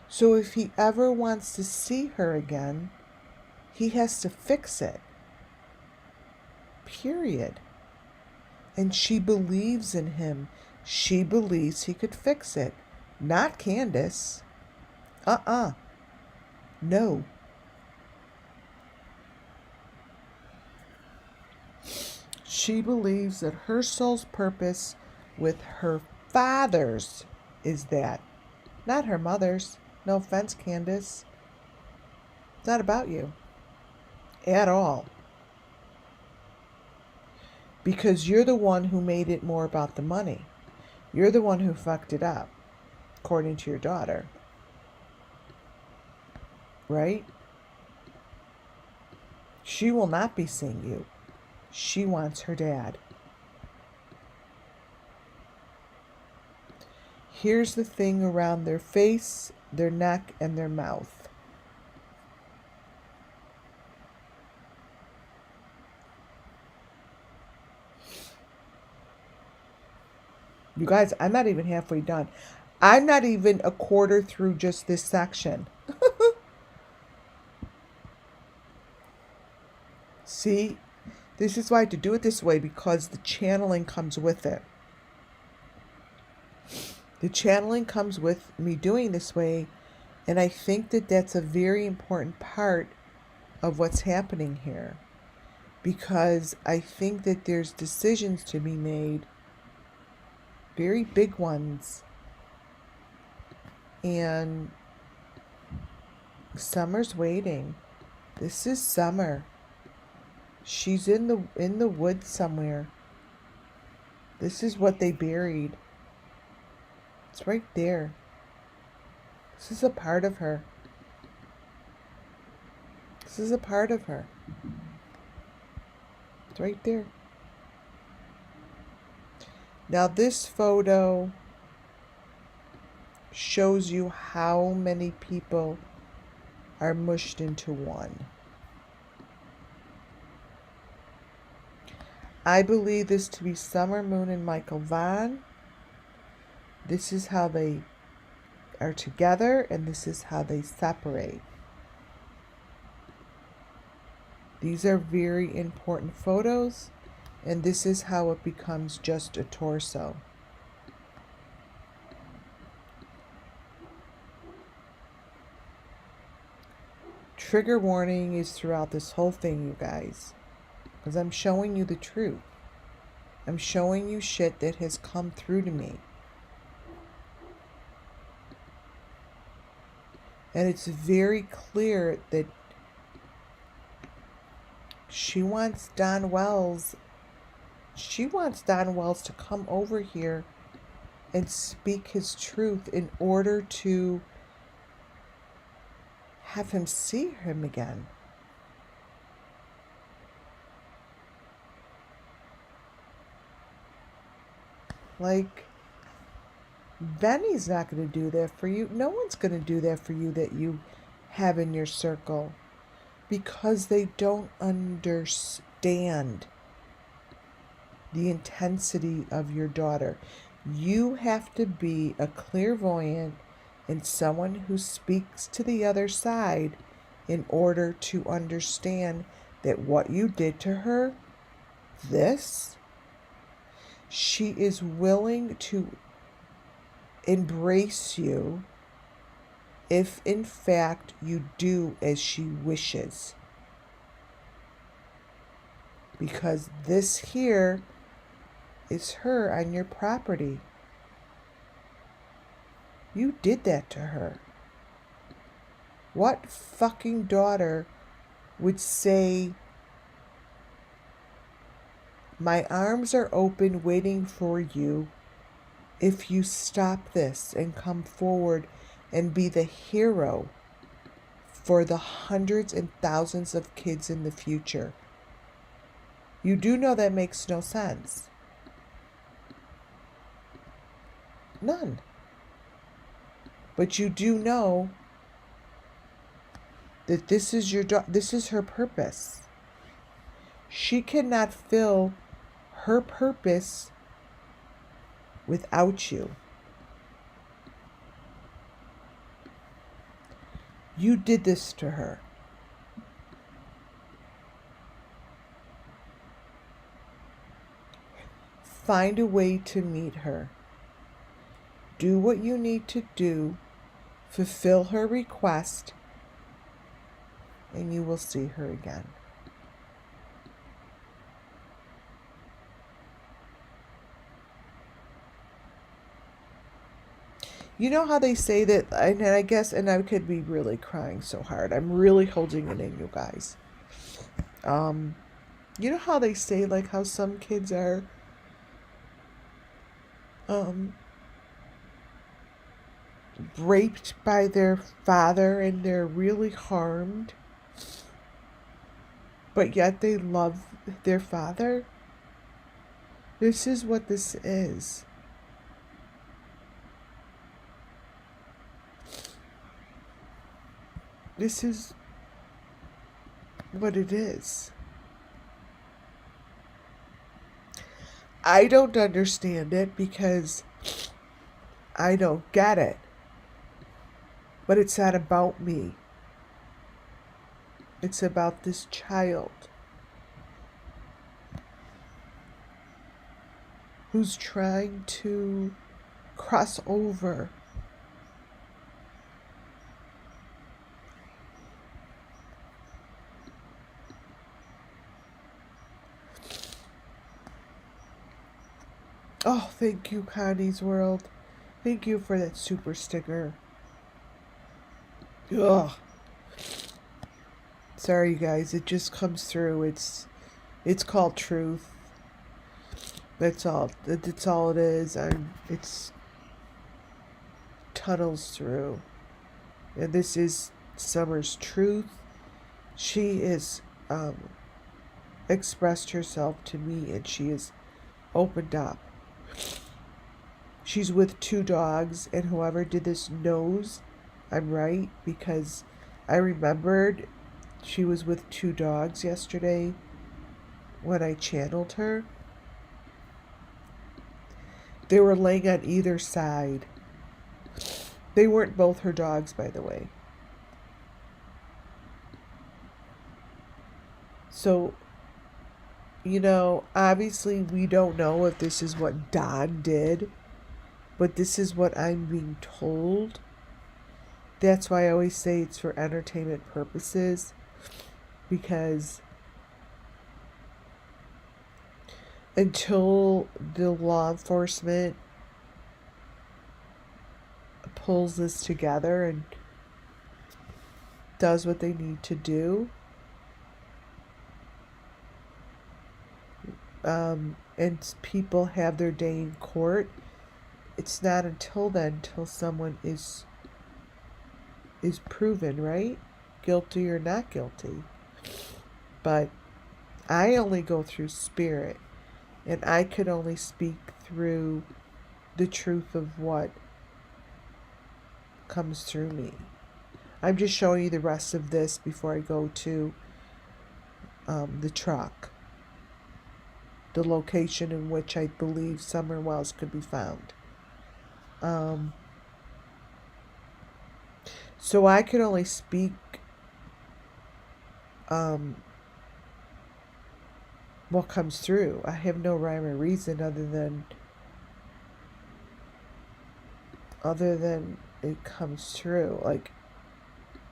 So if he ever wants to see her again, he has to fix it. Period. And she believes in him. She believes he could fix it. Not Candace. No. She believes that her soul's purpose with her father's is that. Not her mother's. No offense, Candace. It's not about you. At all. Because you're the one who made it more about the money. You're the one who fucked it up, according to your daughter. Right? She will not be seeing you. She wants her dad. Here's the thing around their face, their neck, and their mouth. You guys, I'm not even halfway done. I'm not even a quarter through just this section. See? This is why I had to do it this way, because the channeling comes with it. The channeling comes with me doing this way, and I think that that's a very important part of what's happening here. Because I think that there's decisions to be made, very big ones, and Summer's waiting. This is Summer. She's in the woods somewhere. This is what they buried. It's right there. This is a part of her. This is a part of her. It's right there. Now this photo shows you how many people are mushed into one. I believe this to be Summer Moon and Michael Vaughn. This is how they are together, and this is how they separate. These are very important photos, and this is how it becomes just a torso. Trigger warning is throughout this whole thing, you guys, because I'm showing you the truth. I'm showing you shit that has come through to me. And it's very clear that she wants Don Wells to come over here and speak his truth in order to have him see him again. Like, Benny's not going to do that for you. No one's going to do that for you that you have in your circle, because they don't understand the intensity of your daughter. You have to be a clairvoyant and someone who speaks to the other side in order to understand that what you did to her, she is willing to embrace you if in fact you do as she wishes. Because this here is her on your property. You did that to her. What fucking daughter would say, my arms are open waiting for you if you stop this and come forward and be the hero for the hundreds and thousands of kids in the future? You do know that makes no sense. None. But you do know that this is her purpose. She cannot fill her purpose without you. You did this to her. Find a way to meet her. Do what you need to do. Fulfill her request, and you will see her again. You know how they say that, and I guess, and I could be really crying so hard. I'm really holding it in, you guys. You know how they say, like, how some kids are, raped by their father and they're really harmed, but yet they love their father? This is what this is. This is what it is. I don't understand it because I don't get it. But it's not about me. It's about this child who's trying to cross over. Oh, thank you, Connie's World. Thank you for that super sticker. Ugh. Sorry, guys. It just comes through. It's called truth. That's all. That's all it is. It's tunnels through. And this is Summer's truth. She is expressed herself to me, and she is opened up. she's with two dogs, and whoever did this knows I'm right, because I remembered she was with two dogs yesterday when I channeled her. They were laying on either side. They weren't both her dogs, by the way. So, obviously we don't know if this is what Don did, but this is what I'm being told. That's why I always say it's for entertainment purposes, because until the law enforcement pulls this together and does what they need to do, and people have their day in court, it's not until then till someone is proven, right? Guilty or not guilty. But I only go through spirit, and I could only speak through the truth of what comes through me. I'm just showing you the rest of this before I go to the truck, the location in which I believe Summer Wells could be found. So I could only speak what comes through. I have no rhyme or reason other than it comes through, like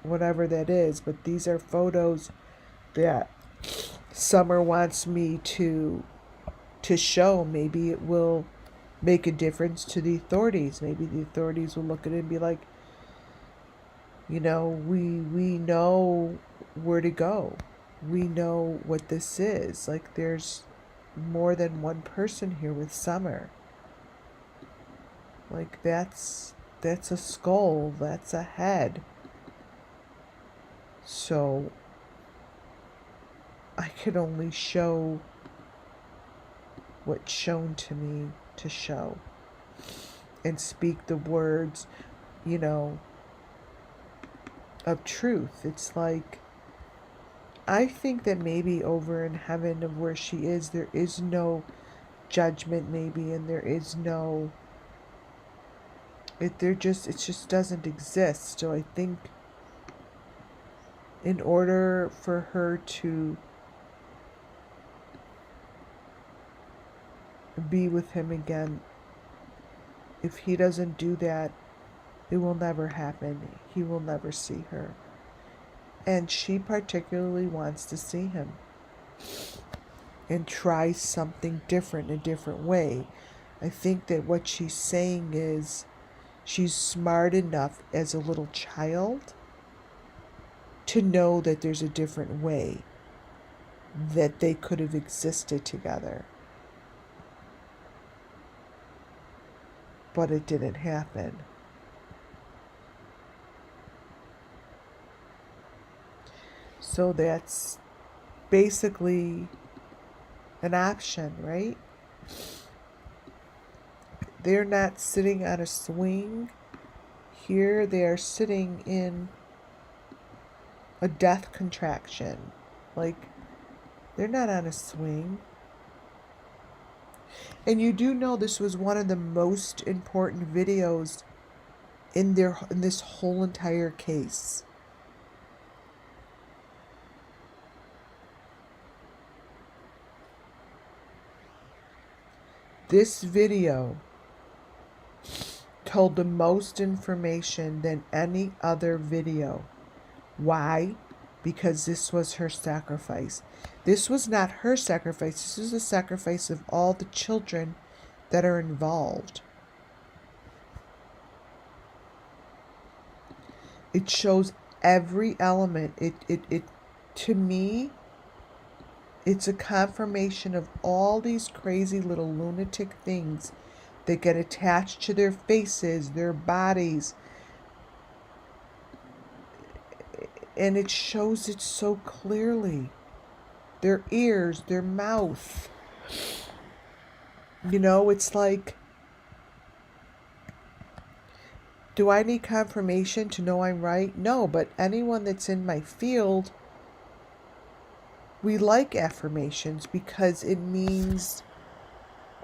whatever that is. But these are photos that Summer wants me to show. Maybe it will make a difference to the authorities. Maybe the authorities will look at it and be like, we know where to go. We know what this is. Like, there's more than one person here with Summer. Like, that's a skull. That's a head. So I could only show what's shown to me to show, and speak the words, of truth. It's like, I think that maybe over in heaven of where she is, there is no judgment, maybe, and there is no, it just doesn't exist. So I think in order for her to be with him again, if he doesn't do that, it will never happen. He will never see her. And she particularly wants to see him and try something different, a different way. I think that what she's saying is she's smart enough as a little child to know that there's a different way that they could have existed together. But it didn't happen. So that's basically an option, right? They're not sitting on a swing. Here they are sitting in a death contraction. Like, they're not on a swing. And you do know this was one of the most important videos in this whole entire case. This video told the most information than any other video. Why? Because this was her sacrifice. This was not her sacrifice. This is the sacrifice of all the children that are involved. It shows every element. It to me, it's a confirmation of all these crazy little lunatic things that get attached to their faces, their bodies. And it shows it so clearly. Their ears, their mouth. It's like Do I need confirmation to know I'm right? No, but anyone that's in my field, we like affirmations because it means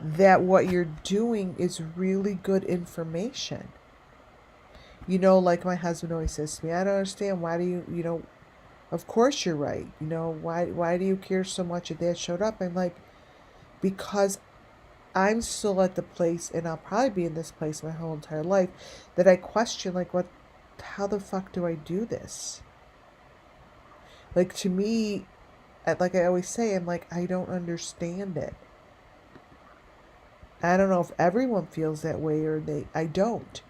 that what you're doing is really good information. You know, like my husband always says to me, I don't understand, why do you, of course you're right. Why do you care so much that that showed up? I'm like, because I'm still at the place, and I'll probably be in this place my whole entire life, that I question, like, how the fuck do I do this? Like, to me, like I always say, I'm like, I don't understand it. I don't know if everyone feels that way or I don't.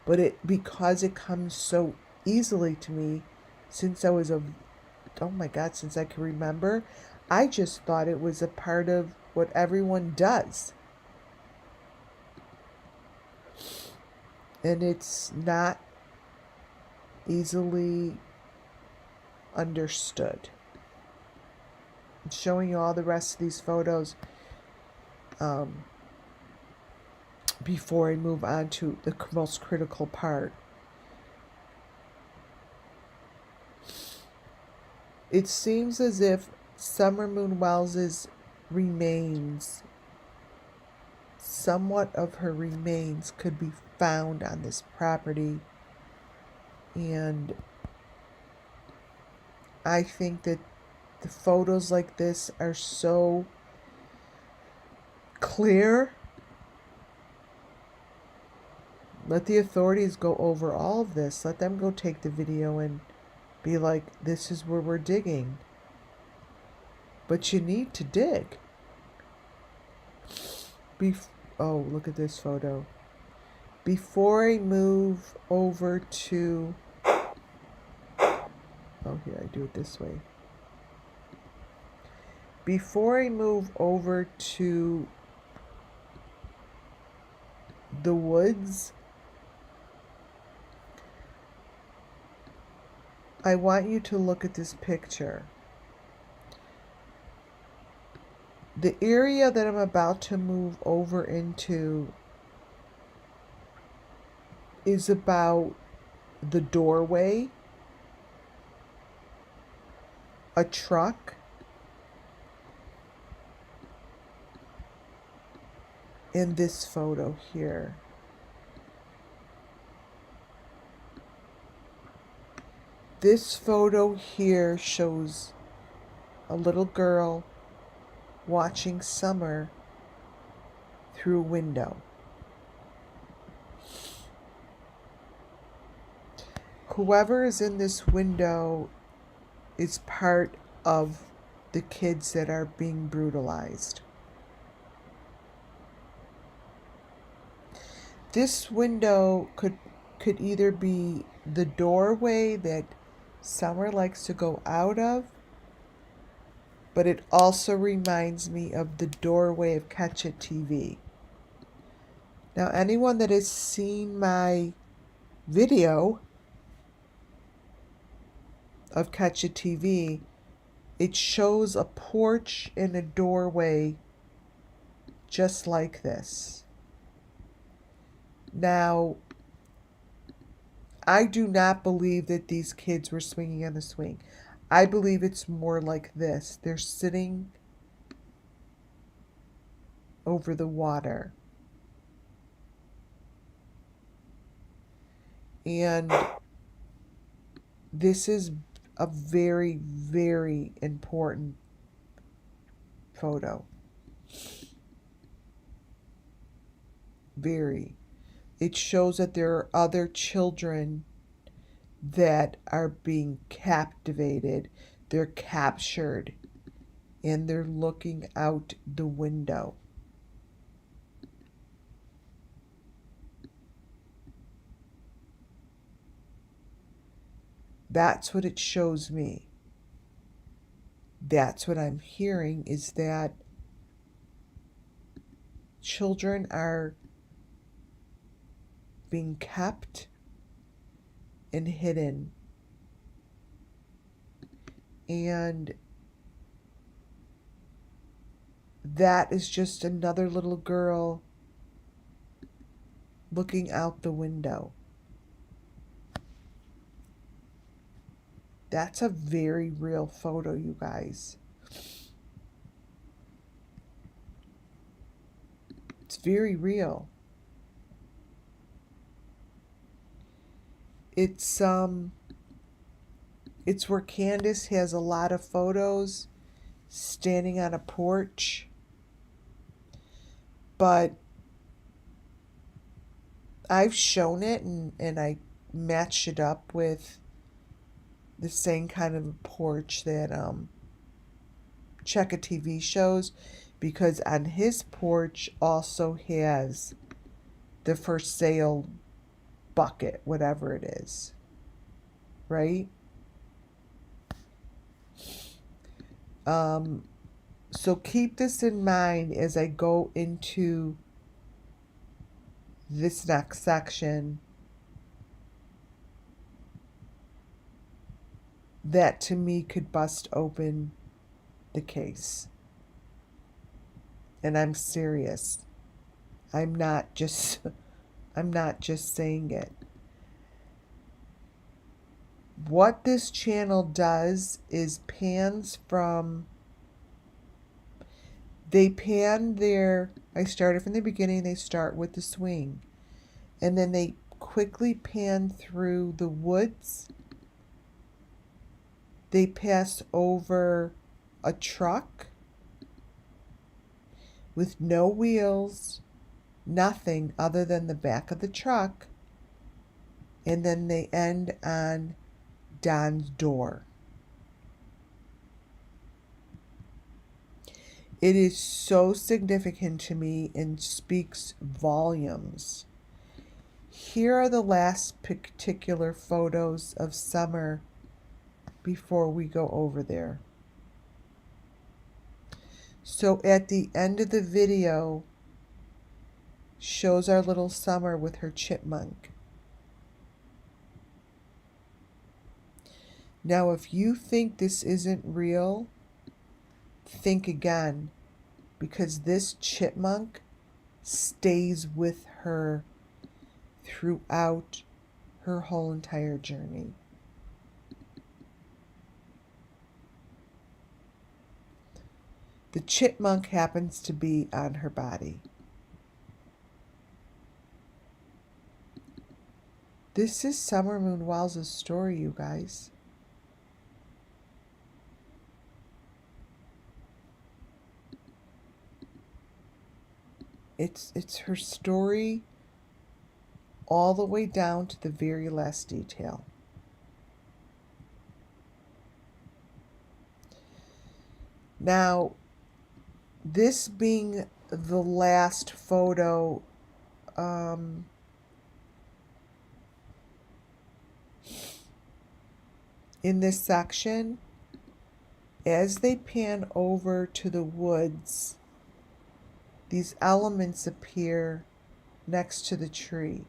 But because it comes so easily to me since I was oh my God, since I can remember, I just thought it was a part of what everyone does. And it's not easily understood. I'm showing you all the rest of these photos before I move on to the most critical part. It seems as if Summer Moon Wells's remains, somewhat of her remains, could be found on this property. And I think that the photos like this are so clear. Let the authorities go over all of this. Let them go take the video and be like, this is where we're digging. But you need to dig. Oh, look at this photo. Before I move over to... Oh, here, I do it this way. Before I move over to the woods, I want you to look at this picture. The area that I'm about to move over into is about the doorway, a truck, and this photo here. This photo here shows a little girl watching Summer through a window. Whoever is in this window is part of the kids that are being brutalized. This window could either be the doorway that Summer likes to go out of, but it also reminds me of the doorway of Catch It TV. Now, anyone that has seen my video of Catch It TV, it shows a porch and a doorway just like this. Now, I do not believe that these kids were swinging on the swing. I believe it's more like this. They're sitting over the water. And this is a very, very important photo. Very. It shows that there are other children that are being captivated. They're captured. And they're looking out the window. That's what it shows me. That's what I'm hearing, is that children are being kept and hidden. And that is just another little girl looking out the window. That's a very real photo, you guys. It's very real. It's where Candace has a lot of photos standing on a porch. But I've shown it and I matched it up with the same kind of porch that Check a TV shows, because on his porch also has the for sale bucket, whatever it is, right? So keep this in mind as I go into this next section. That to me could bust open the case. And I'm serious. I'm not just saying it. What this channel does is I started from the beginning, they start with the swing. And then they quickly pan through the woods. They pass over a truck with no wheels, nothing other than the back of the truck. And then they end on Don's door. It is so significant to me and speaks volumes. Here are the last particular photos of Summer before we go over there. So at the end of the video shows our little Summer with her chipmunk. Now, if you think this isn't real, think again, because this chipmunk stays with her throughout her whole entire journey. The chipmunk happens to be on her body. This is Summer Moon Walls' story, you guys. It's her story all the way down to the very last detail. Now, this being the last photo, in this section, as they pan over to the woods, these elements appear next to the tree.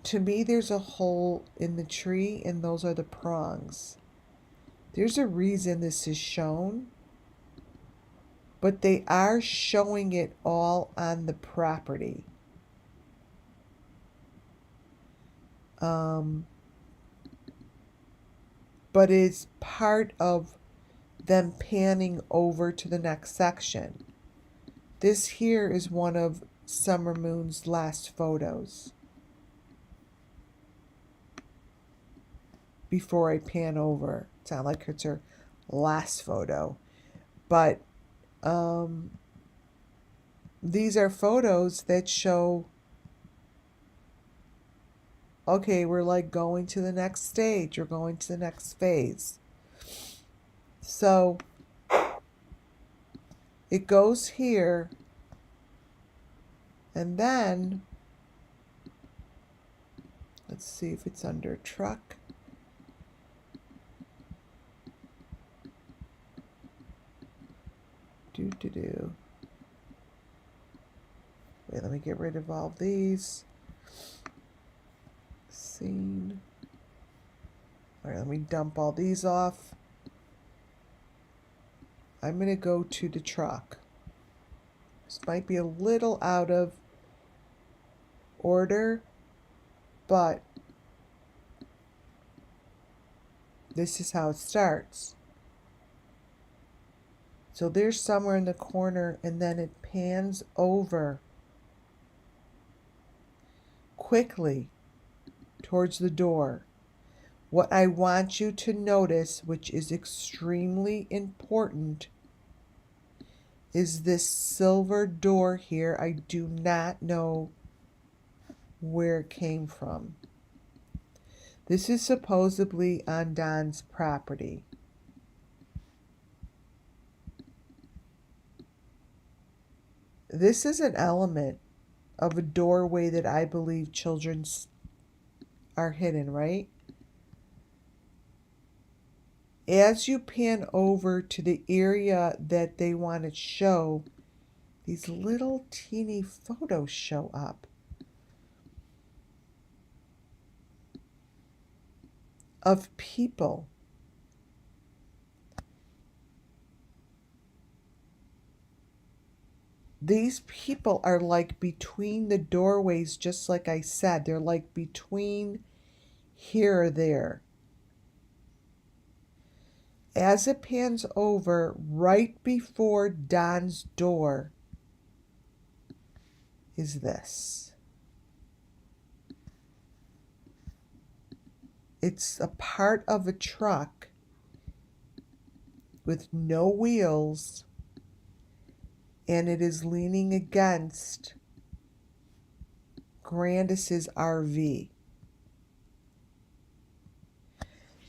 To me, there's a hole in the tree, and those are the prongs. There's a reason this is shown, but they are showing it all on the property. But it's part of them panning over to the next section. This here is one of Summer Moon's last photos. Before I pan over, it's not like it's her last photo, but these are photos that show, okay, we're like going to the next stage, or going to the next phase. So it goes here, and then let's see if it's under truck. Wait, let me get rid of all these. Scene. All right, let me dump all these off. I'm going to go to the truck. This might be a little out of order, but This is how it starts. So there's somewhere in the corner, and then it pans over quickly towards the door. What I want you to notice, which is extremely important, is this silver door here. I do not know where it came from. This is supposedly on Don's property. This is an element of a doorway that I believe children are hidden, right? As you pan over to the area that they want to show, these little teeny photos show up of people. These people are like between the doorways, just like I said. They're like between here or there. As it pans over, right before Don's door is this. It's a part of a truck with no wheels, and it is leaning against Grandis's RV.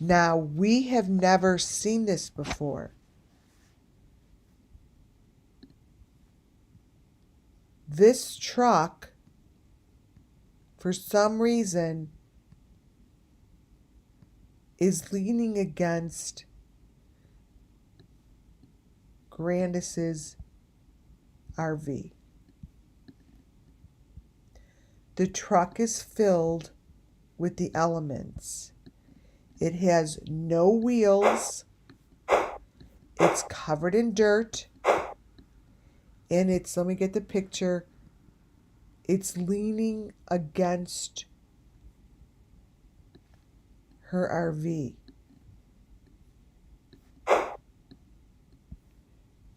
Now, we have never seen this before. This truck, for some reason, is leaning against Grandis's RV. The truck is filled with the elements. It has no wheels. It's covered in dirt. And it's, let me get the picture. It's leaning against her RV.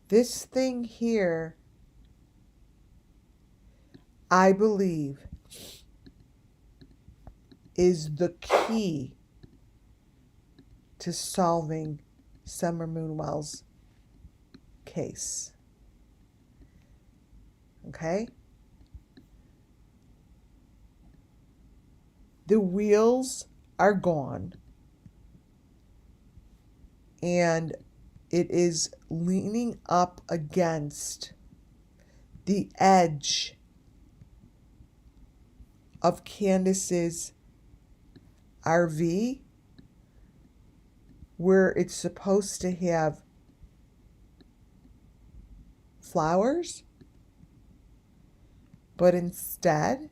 This thing here, I believe, is the key to solving Summer Moonwell's case. Okay? The wheels are gone, and it is leaning up against the edge of Candace's RV, where it's supposed to have flowers, but instead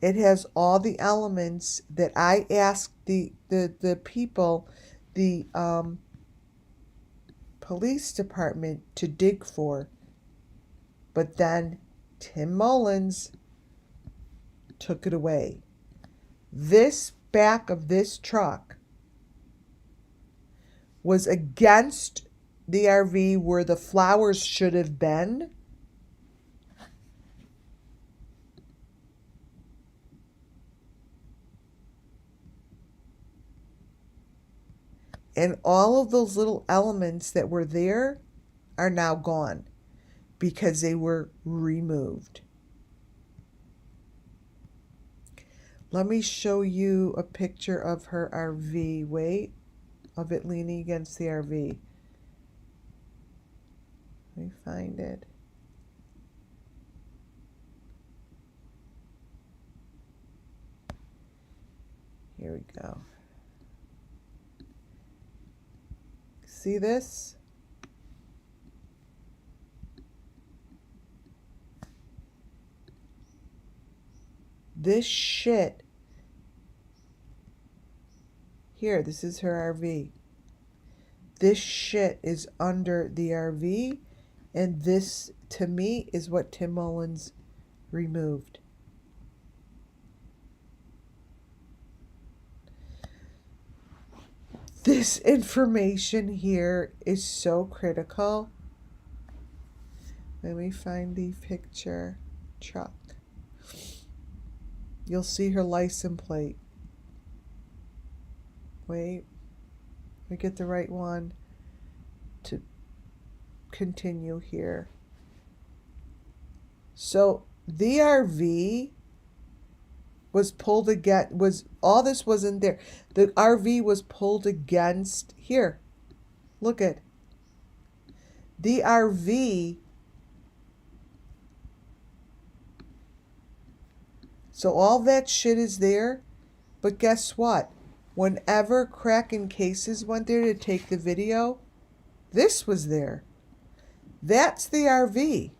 it has all the elements that I asked the people, the police department to dig for. But then Tim Mullins took it away. This back of this truck was against the RV where the flowers should have been. And all of those little elements that were there are now gone because they were removed. Let me show you a picture of her RV. Wait, of it leaning against the RV. Let me find it. Here we go. See this? This shit. Here, this is her RV. This shit is under the RV, and this, to me, is what Tim Mullins removed. This information here is so critical. Let me find the picture. Truck. You'll see her license plate. Wait. Let me get the right one to continue here. So the RV was pulled against, all this wasn't there. The RV was pulled against, here, look at, the RV, so all that shit is there, but guess what? Whenever Kraken Cases went there to take the video, this was there. That's the RV.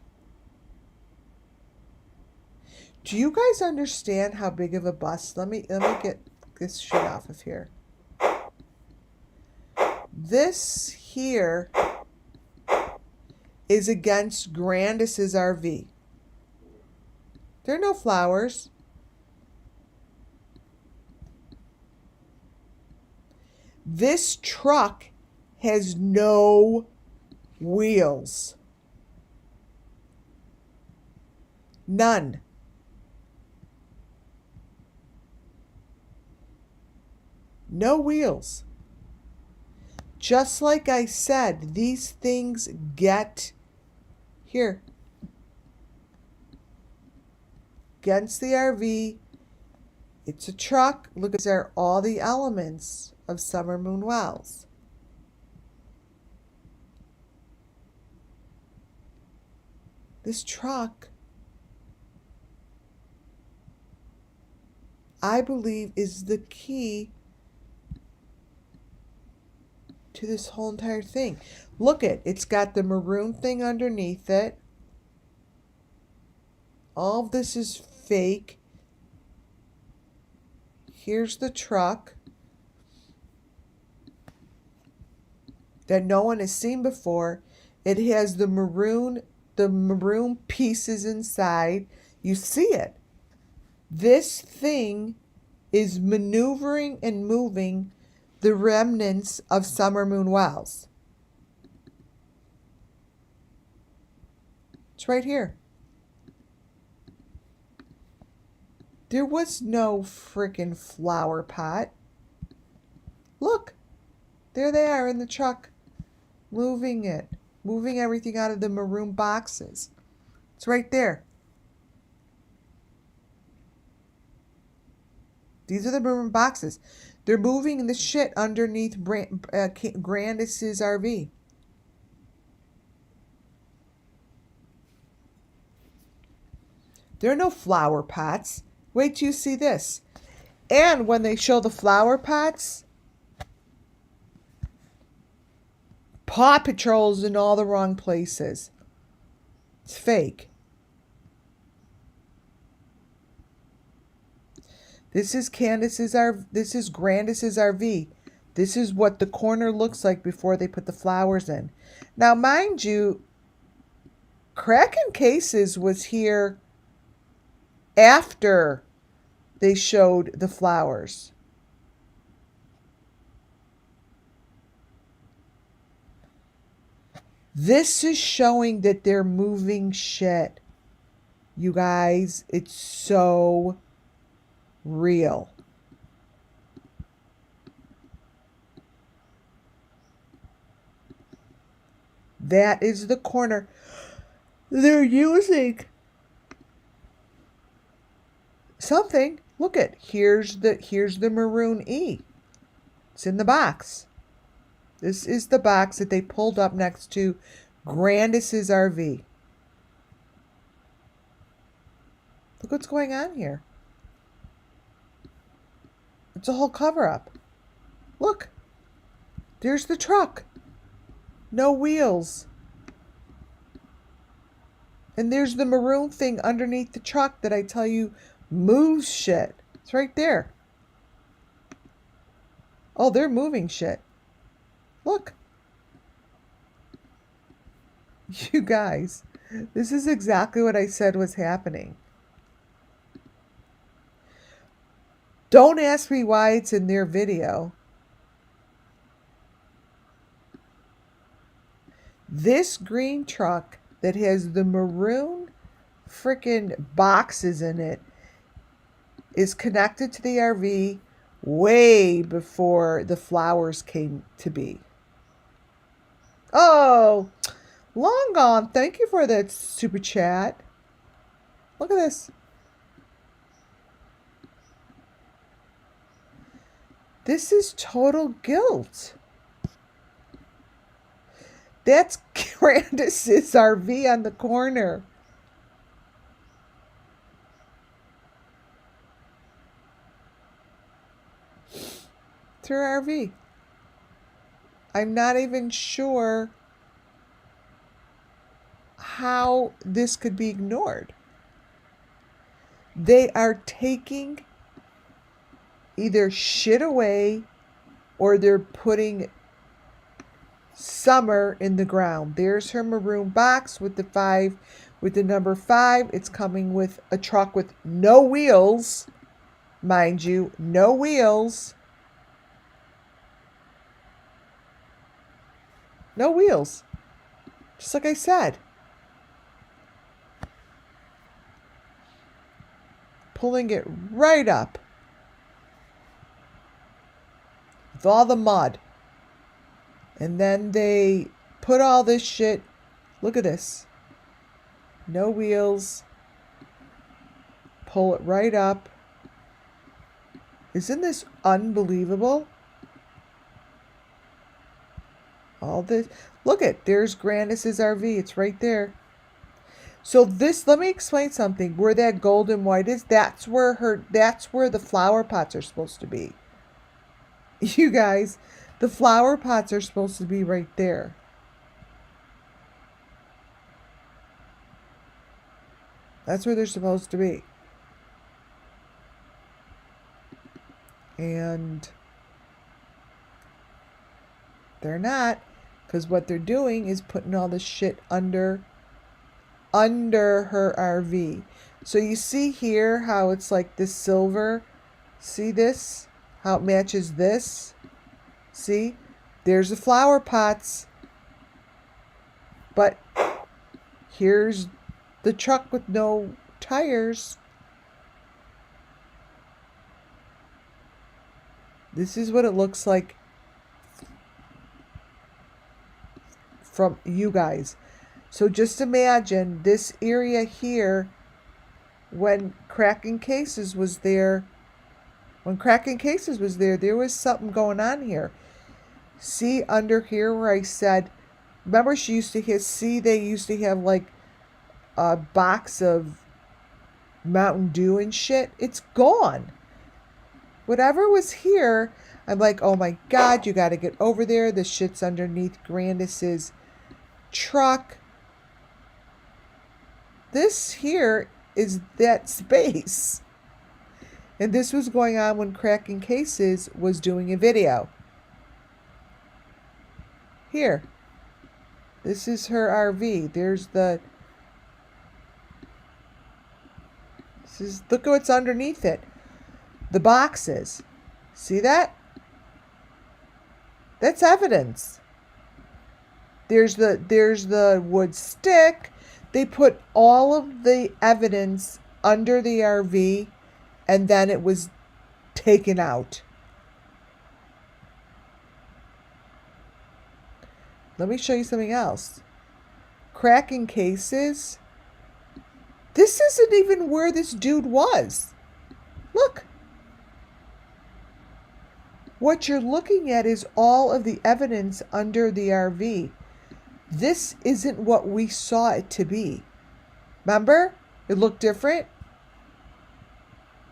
Do you guys understand how big of a bust? Let me get this shit off of here. This here is against Grandis's RV. There are no flowers. This truck has no wheels. None. No wheels. Just like I said, these things get here against the RV. It's a truck. Look, these are all the elements of Summer Moon Wells. This truck, I believe, is the key to this whole entire thing. Look at, it's got the maroon thing underneath it. All of this is fake. Here's the truck that no one has seen before. It has the maroon pieces inside. You see it. This thing is maneuvering and moving the remnants of Summer Moon Wells. It's right here. There was no freaking flower pot. Look, there they are in the truck, moving it, moving everything out of the maroon boxes. It's right there. These are the maroon boxes. They're moving the shit underneath Grandis's RV. There are no flower pots. Wait till you see this. And when they show the flower pots, Paw Patrol's in all the wrong places. It's fake. This is Grandis's RV. This is what the corner looks like before they put the flowers in. Now, mind you, Kraken Cases was here after they showed the flowers. This is showing that they're moving shit. You guys, it's so real. That is the corner they're using. Something. Look at, here's the maroon E. It's in the box. This is the box that they pulled up next to Grandis's RV. Look what's going on here. It's a whole cover-up. Look. There's the truck. No wheels. And there's the maroon thing underneath the truck that I tell you moves shit. It's right there. Oh, they're moving shit. Look. You guys, this is exactly what I said was happening. Don't ask me why it's in their video. This green truck that has the maroon freaking boxes in it is connected to the RV way before the flowers came to be. Oh, long gone. Thank you for that super chat. Look at this. This is total guilt. That's Grandis's RV on the corner. It's her RV. I'm not even sure how this could be ignored. They are taking either shit away or they're putting summer in the ground. There's her maroon box with the number 5. It's coming with a truck with no wheels. Mind you, no wheels. No wheels. Just like I said. Pulling it right up. With all the mud. And then they put all this shit. Look at this. No wheels. Pull it right up. Isn't this unbelievable? All this. Look at, there's Grandis's RV. It's right there. So this, let me explain something. Where that gold and white is, that's where the flower pots are supposed to be. You guys, the flower pots are supposed to be right there. That's where they're supposed to be. And they're not, because what they're doing is putting all this shit under her RV. So you see here how it's like this silver. See this? How it matches this? See? There's the flower pots. But here's the truck with no tires. This is what it looks like from you guys. So just imagine this area here when Cracking Cases was there. When Cracking Cases was there, there was something going on here. See under here where I said, remember she used to have, see they used to have like a box of Mountain Dew and shit. It's gone. Whatever was here, I'm like, oh my God, you got to get over there. The shit's underneath Grandis's truck. This here is that space. And this was going on when Cracking Cases was doing a video. Here. This is her RV. There's the... look at what's underneath it. The boxes. See that? That's evidence. There's the wood stick. They put all of the evidence under the RV and then it was taken out. Let me show you something else. Cracking Cases. This isn't even where this dude was. Look. What you're looking at is all of the evidence under the RV. This isn't what we saw it to be. Remember? It looked different.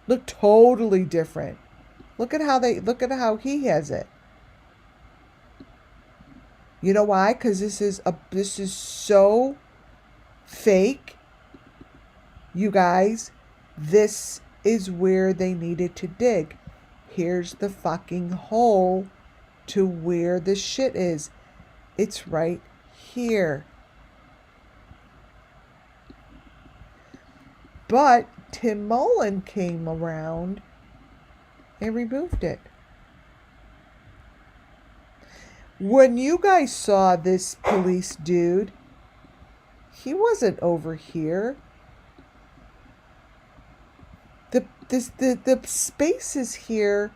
Looked totally different. Look at how he has it. You know why? Because this is so fake. You guys, this is where they needed to dig. Here's the fucking hole to where the shit is. It's right here. But Tim Mullen came around and removed it. When you guys saw this police dude, he wasn't over here. The spaces here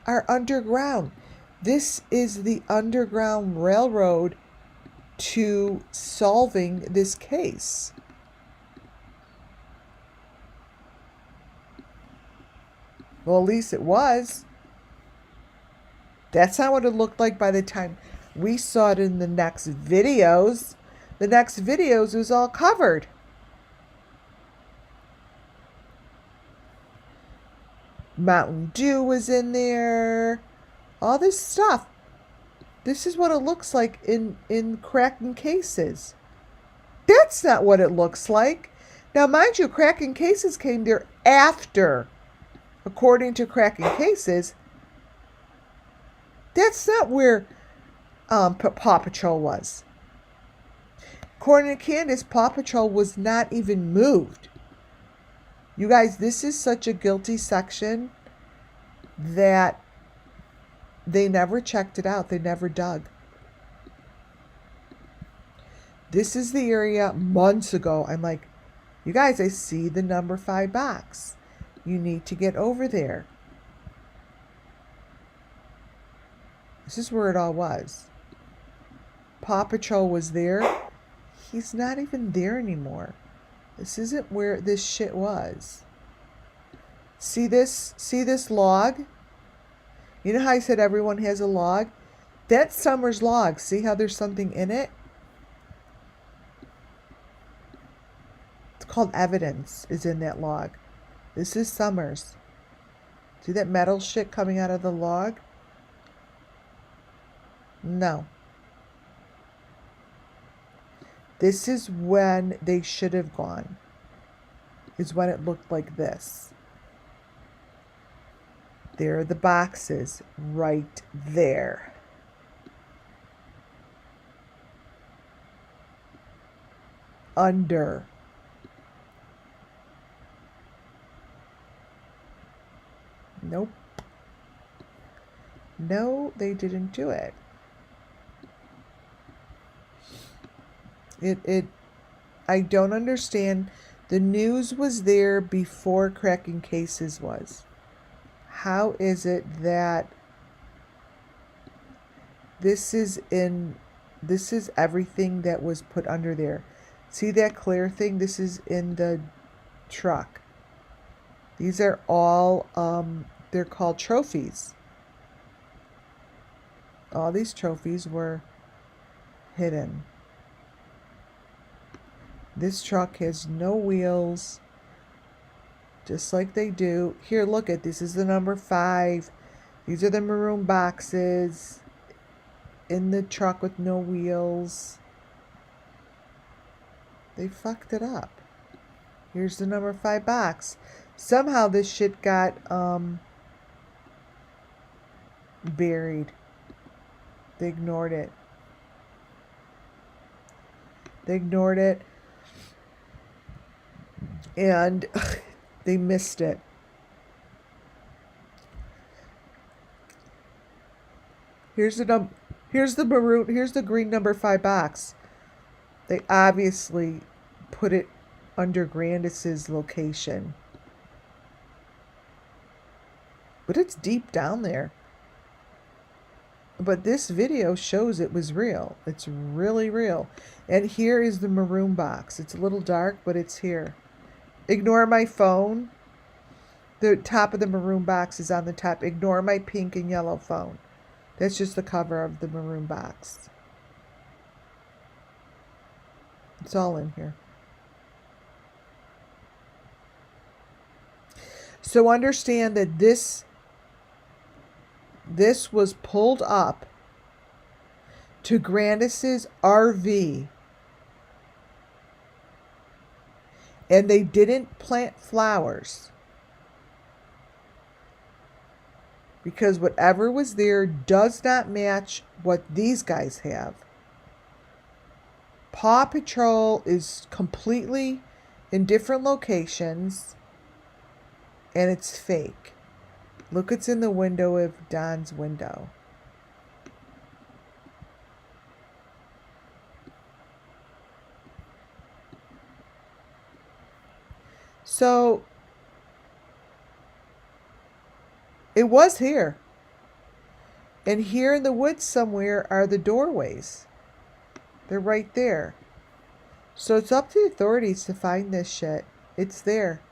are underground. This is the Underground Railroad to solving this case. Well, at least it was. That's not what it looked like by the time we saw it in the next videos. The next videos was all covered. Mountain Dew was in there. All this stuff. This is what it looks like in cracking cases. That's not what it looks like. Now, mind you, cracking cases came there after. According to cracking cases, that's not where Paw Patrol was. According to Candace, Paw Patrol was not even moved. You guys, this is such a guilty section that they never checked it out. They never dug. This is the area months ago. I'm like, you guys, I see the number 5 box. You need to get over there. This is where it all was. Paw Patrol was there. He's not even there anymore. This isn't where this shit was. See this? See this log? You know how I said everyone has a log? That's Summer's log. See how there's something in it? It's called evidence is in that log. This is Summer's. See that metal shit coming out of the log? No. This is when they should have gone. Is when it looked like this. There are the boxes right there. Under. Nope. No, they didn't do it. I don't understand. The news was there before cracking cases was. How is it that this is everything that was put under there? See that clear thing? This is in the truck. These are all, they're called trophies. All these trophies were hidden. This truck has no wheels, just like they do. Here, look at this is the number 5. These are the maroon boxes in the truck with no wheels. They fucked it up. Here's the number 5 box. Somehow this shit got buried. They ignored it. They ignored it. And they missed it. Here's the maroon, here's the green number 5 box. They obviously put it under Grandis's location. But it's deep down there. But this video shows it was real. It's really real. And here is the maroon box. It's a little dark, but it's here. Ignore my phone. The top of the maroon box is on the top. Ignore my pink and yellow phone. That's just the cover of the maroon box. It's all in here. So understand that this was pulled up to Grandis's RV. And they didn't plant flowers. Because whatever was there does not match what these guys have. Paw Patrol is completely in different locations. And it's fake. Look, it's in the window of Don's window. So it was here. And here in the woods somewhere are the doorways. They're right there. So it's up to the authorities to find this shit. It's there.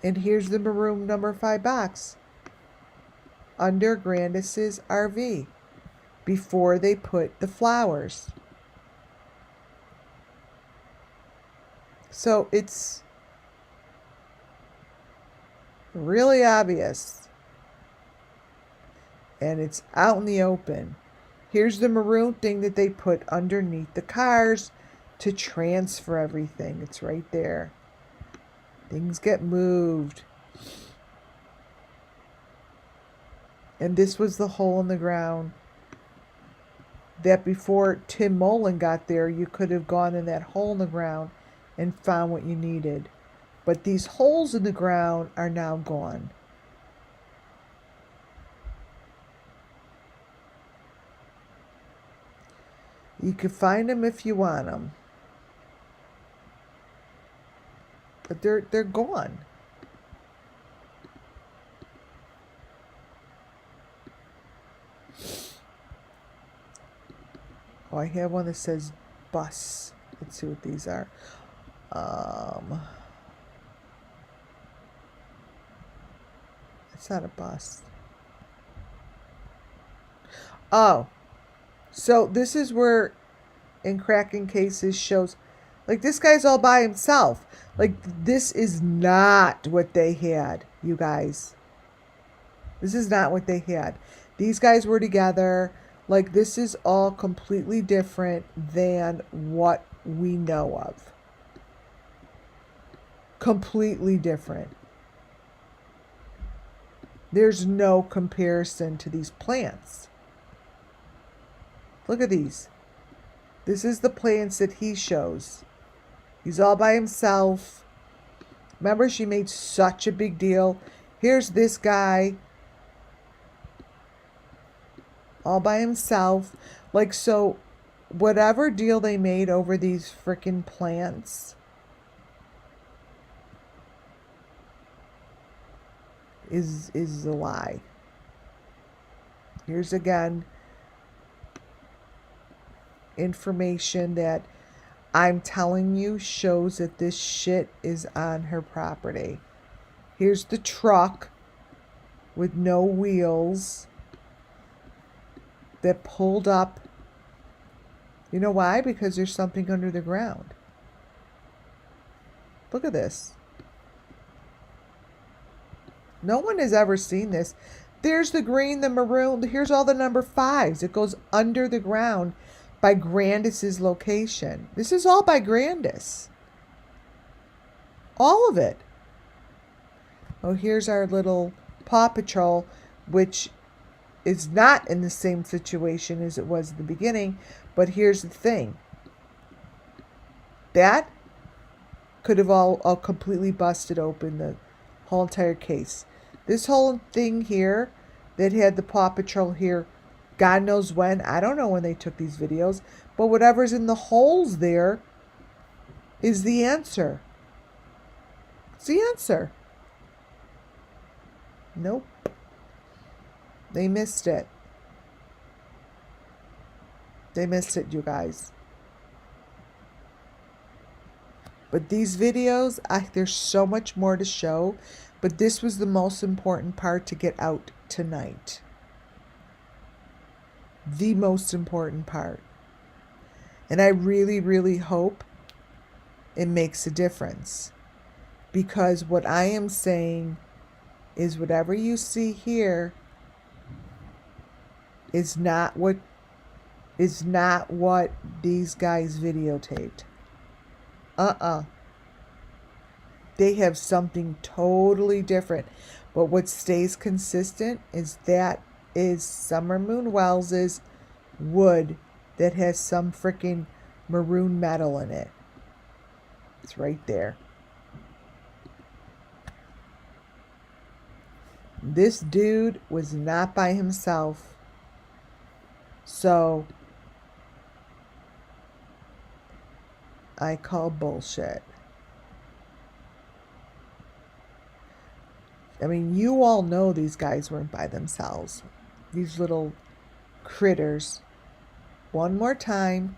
And here's the maroon number 5 box. Under Grandis's RV. Before they put the flowers. So it's really obvious. And it's out in the open. Here's the maroon thing that they put underneath the cars to transfer everything. It's right there. Things get moved. And this was the hole in the ground that before Tim Mullen got there, you could have gone in that hole in the ground and found what you needed. But these holes in the ground are now gone. You can find them if you want them. But they're gone. Oh, I have one that says bus. Let's see what these are. It's not a bus. Oh. So this is where in cracking cases shows, like, this guy's all by himself. Like, this is not what they had, you guys. This is not what they had. These guys were together. Like, this is all completely different than what we know of. Completely different. There's no comparison to these plants. Look at these. This is the plants that he shows. He's all by himself. Remember, she made such a big deal. Here's this guy. All by himself. Like, so, whatever deal they made over these frickin' plants is a lie. Here's again information that I'm telling you shows that this shit is on her property. Here's the truck with no wheels that pulled up. You know why? Because there's something under the ground. Look at this. No one has ever seen this. There's the green, the maroon. Here's all the number 5s. It goes under the ground by Grandis's location. This is all by Grandis. All of it. Oh, here's our little Paw Patrol, which is not in the same situation as it was at the beginning. But here's the thing. That could have all completely busted open the whole entire case. This whole thing here that had the Paw Patrol here, God knows when. I don't know when they took these videos. But whatever's in the holes there is the answer. It's the answer. Nope. They missed it. They missed it, you guys. But these videos, there's so much more to show. But this was the most important part to get out tonight. The most important part. And I really, really hope it makes a difference. Because what I am saying is whatever you see here is not what these guys videotaped. They have something totally different. But what stays consistent is that is Summer Moon Wells's wood that has some freaking maroon metal in it. It's right there. This dude was not by himself. So I call bullshit. I mean, you all know these guys weren't by themselves. These little critters. One more time.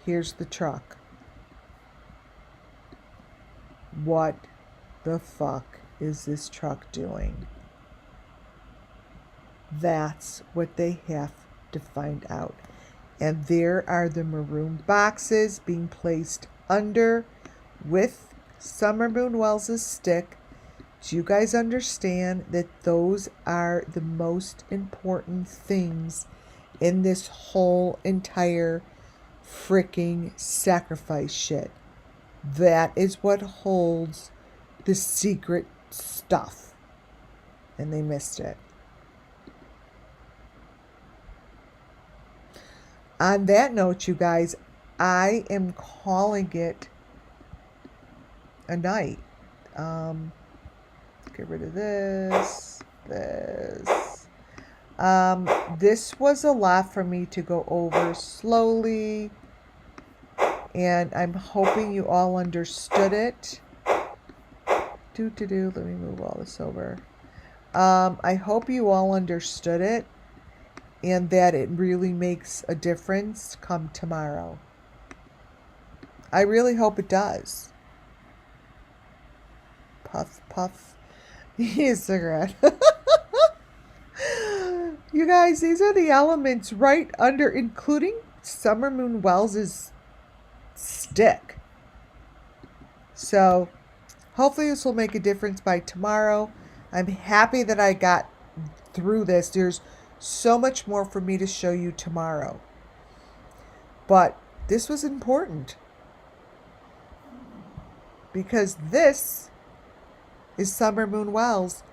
Here's the truck. What the fuck is this truck doing? That's what they have to find out. And there are the maroon boxes being placed under with Summer Moon Wells' stick. Do you guys understand that those are the most important things in this whole entire freaking sacrifice shit? That is what holds the secret stuff. And they missed it. On that note, you guys, I am calling it a night. Get rid of this. This was a lot for me to go over slowly, and I'm hoping you all understood it. Let me move all this over. I hope you all understood it, and that it really makes a difference come tomorrow. I really hope it does. Puff, puff. Need a cigarette. You guys, these are the elements right under, including Summer Moon Wells' stick. So, hopefully this will make a difference by tomorrow. I'm happy that I got through this. There's so much more for me to show you tomorrow. But this was important. Because this is Summer Moon Wells,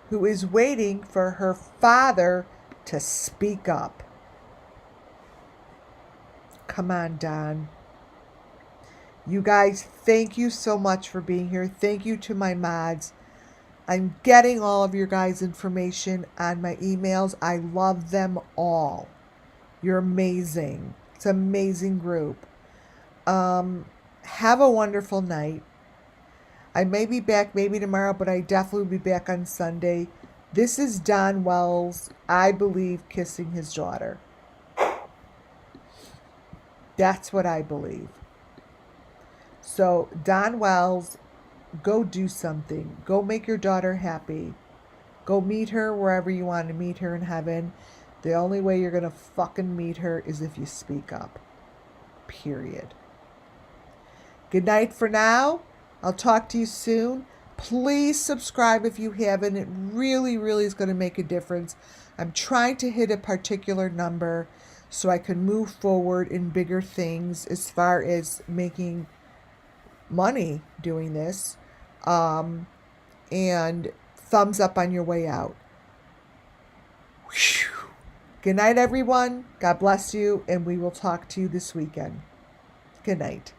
who is waiting for her father to speak up. Come on, Don. You guys, thank you so much for being here. Thank you to my mods. I'm getting all of your guys' information on my emails. I love them all. You're amazing. It's an amazing group. Have a wonderful night. I may be back maybe tomorrow, but I definitely will be back on Sunday. This is Don Wells, I believe, kissing his daughter. That's what I believe. So, Don Wells, go do something. Go make your daughter happy. Go meet her wherever you want to meet her in heaven. The only way you're going to fucking meet her is if you speak up. Period. Good night for now. I'll talk to you soon. Please subscribe if you haven't. It really, really is going to make a difference. I'm trying to hit a particular number so I can move forward in bigger things as far as making money doing this. And thumbs up on your way out. Whew. Good night, everyone. God bless you, and we will talk to you this weekend. Good night.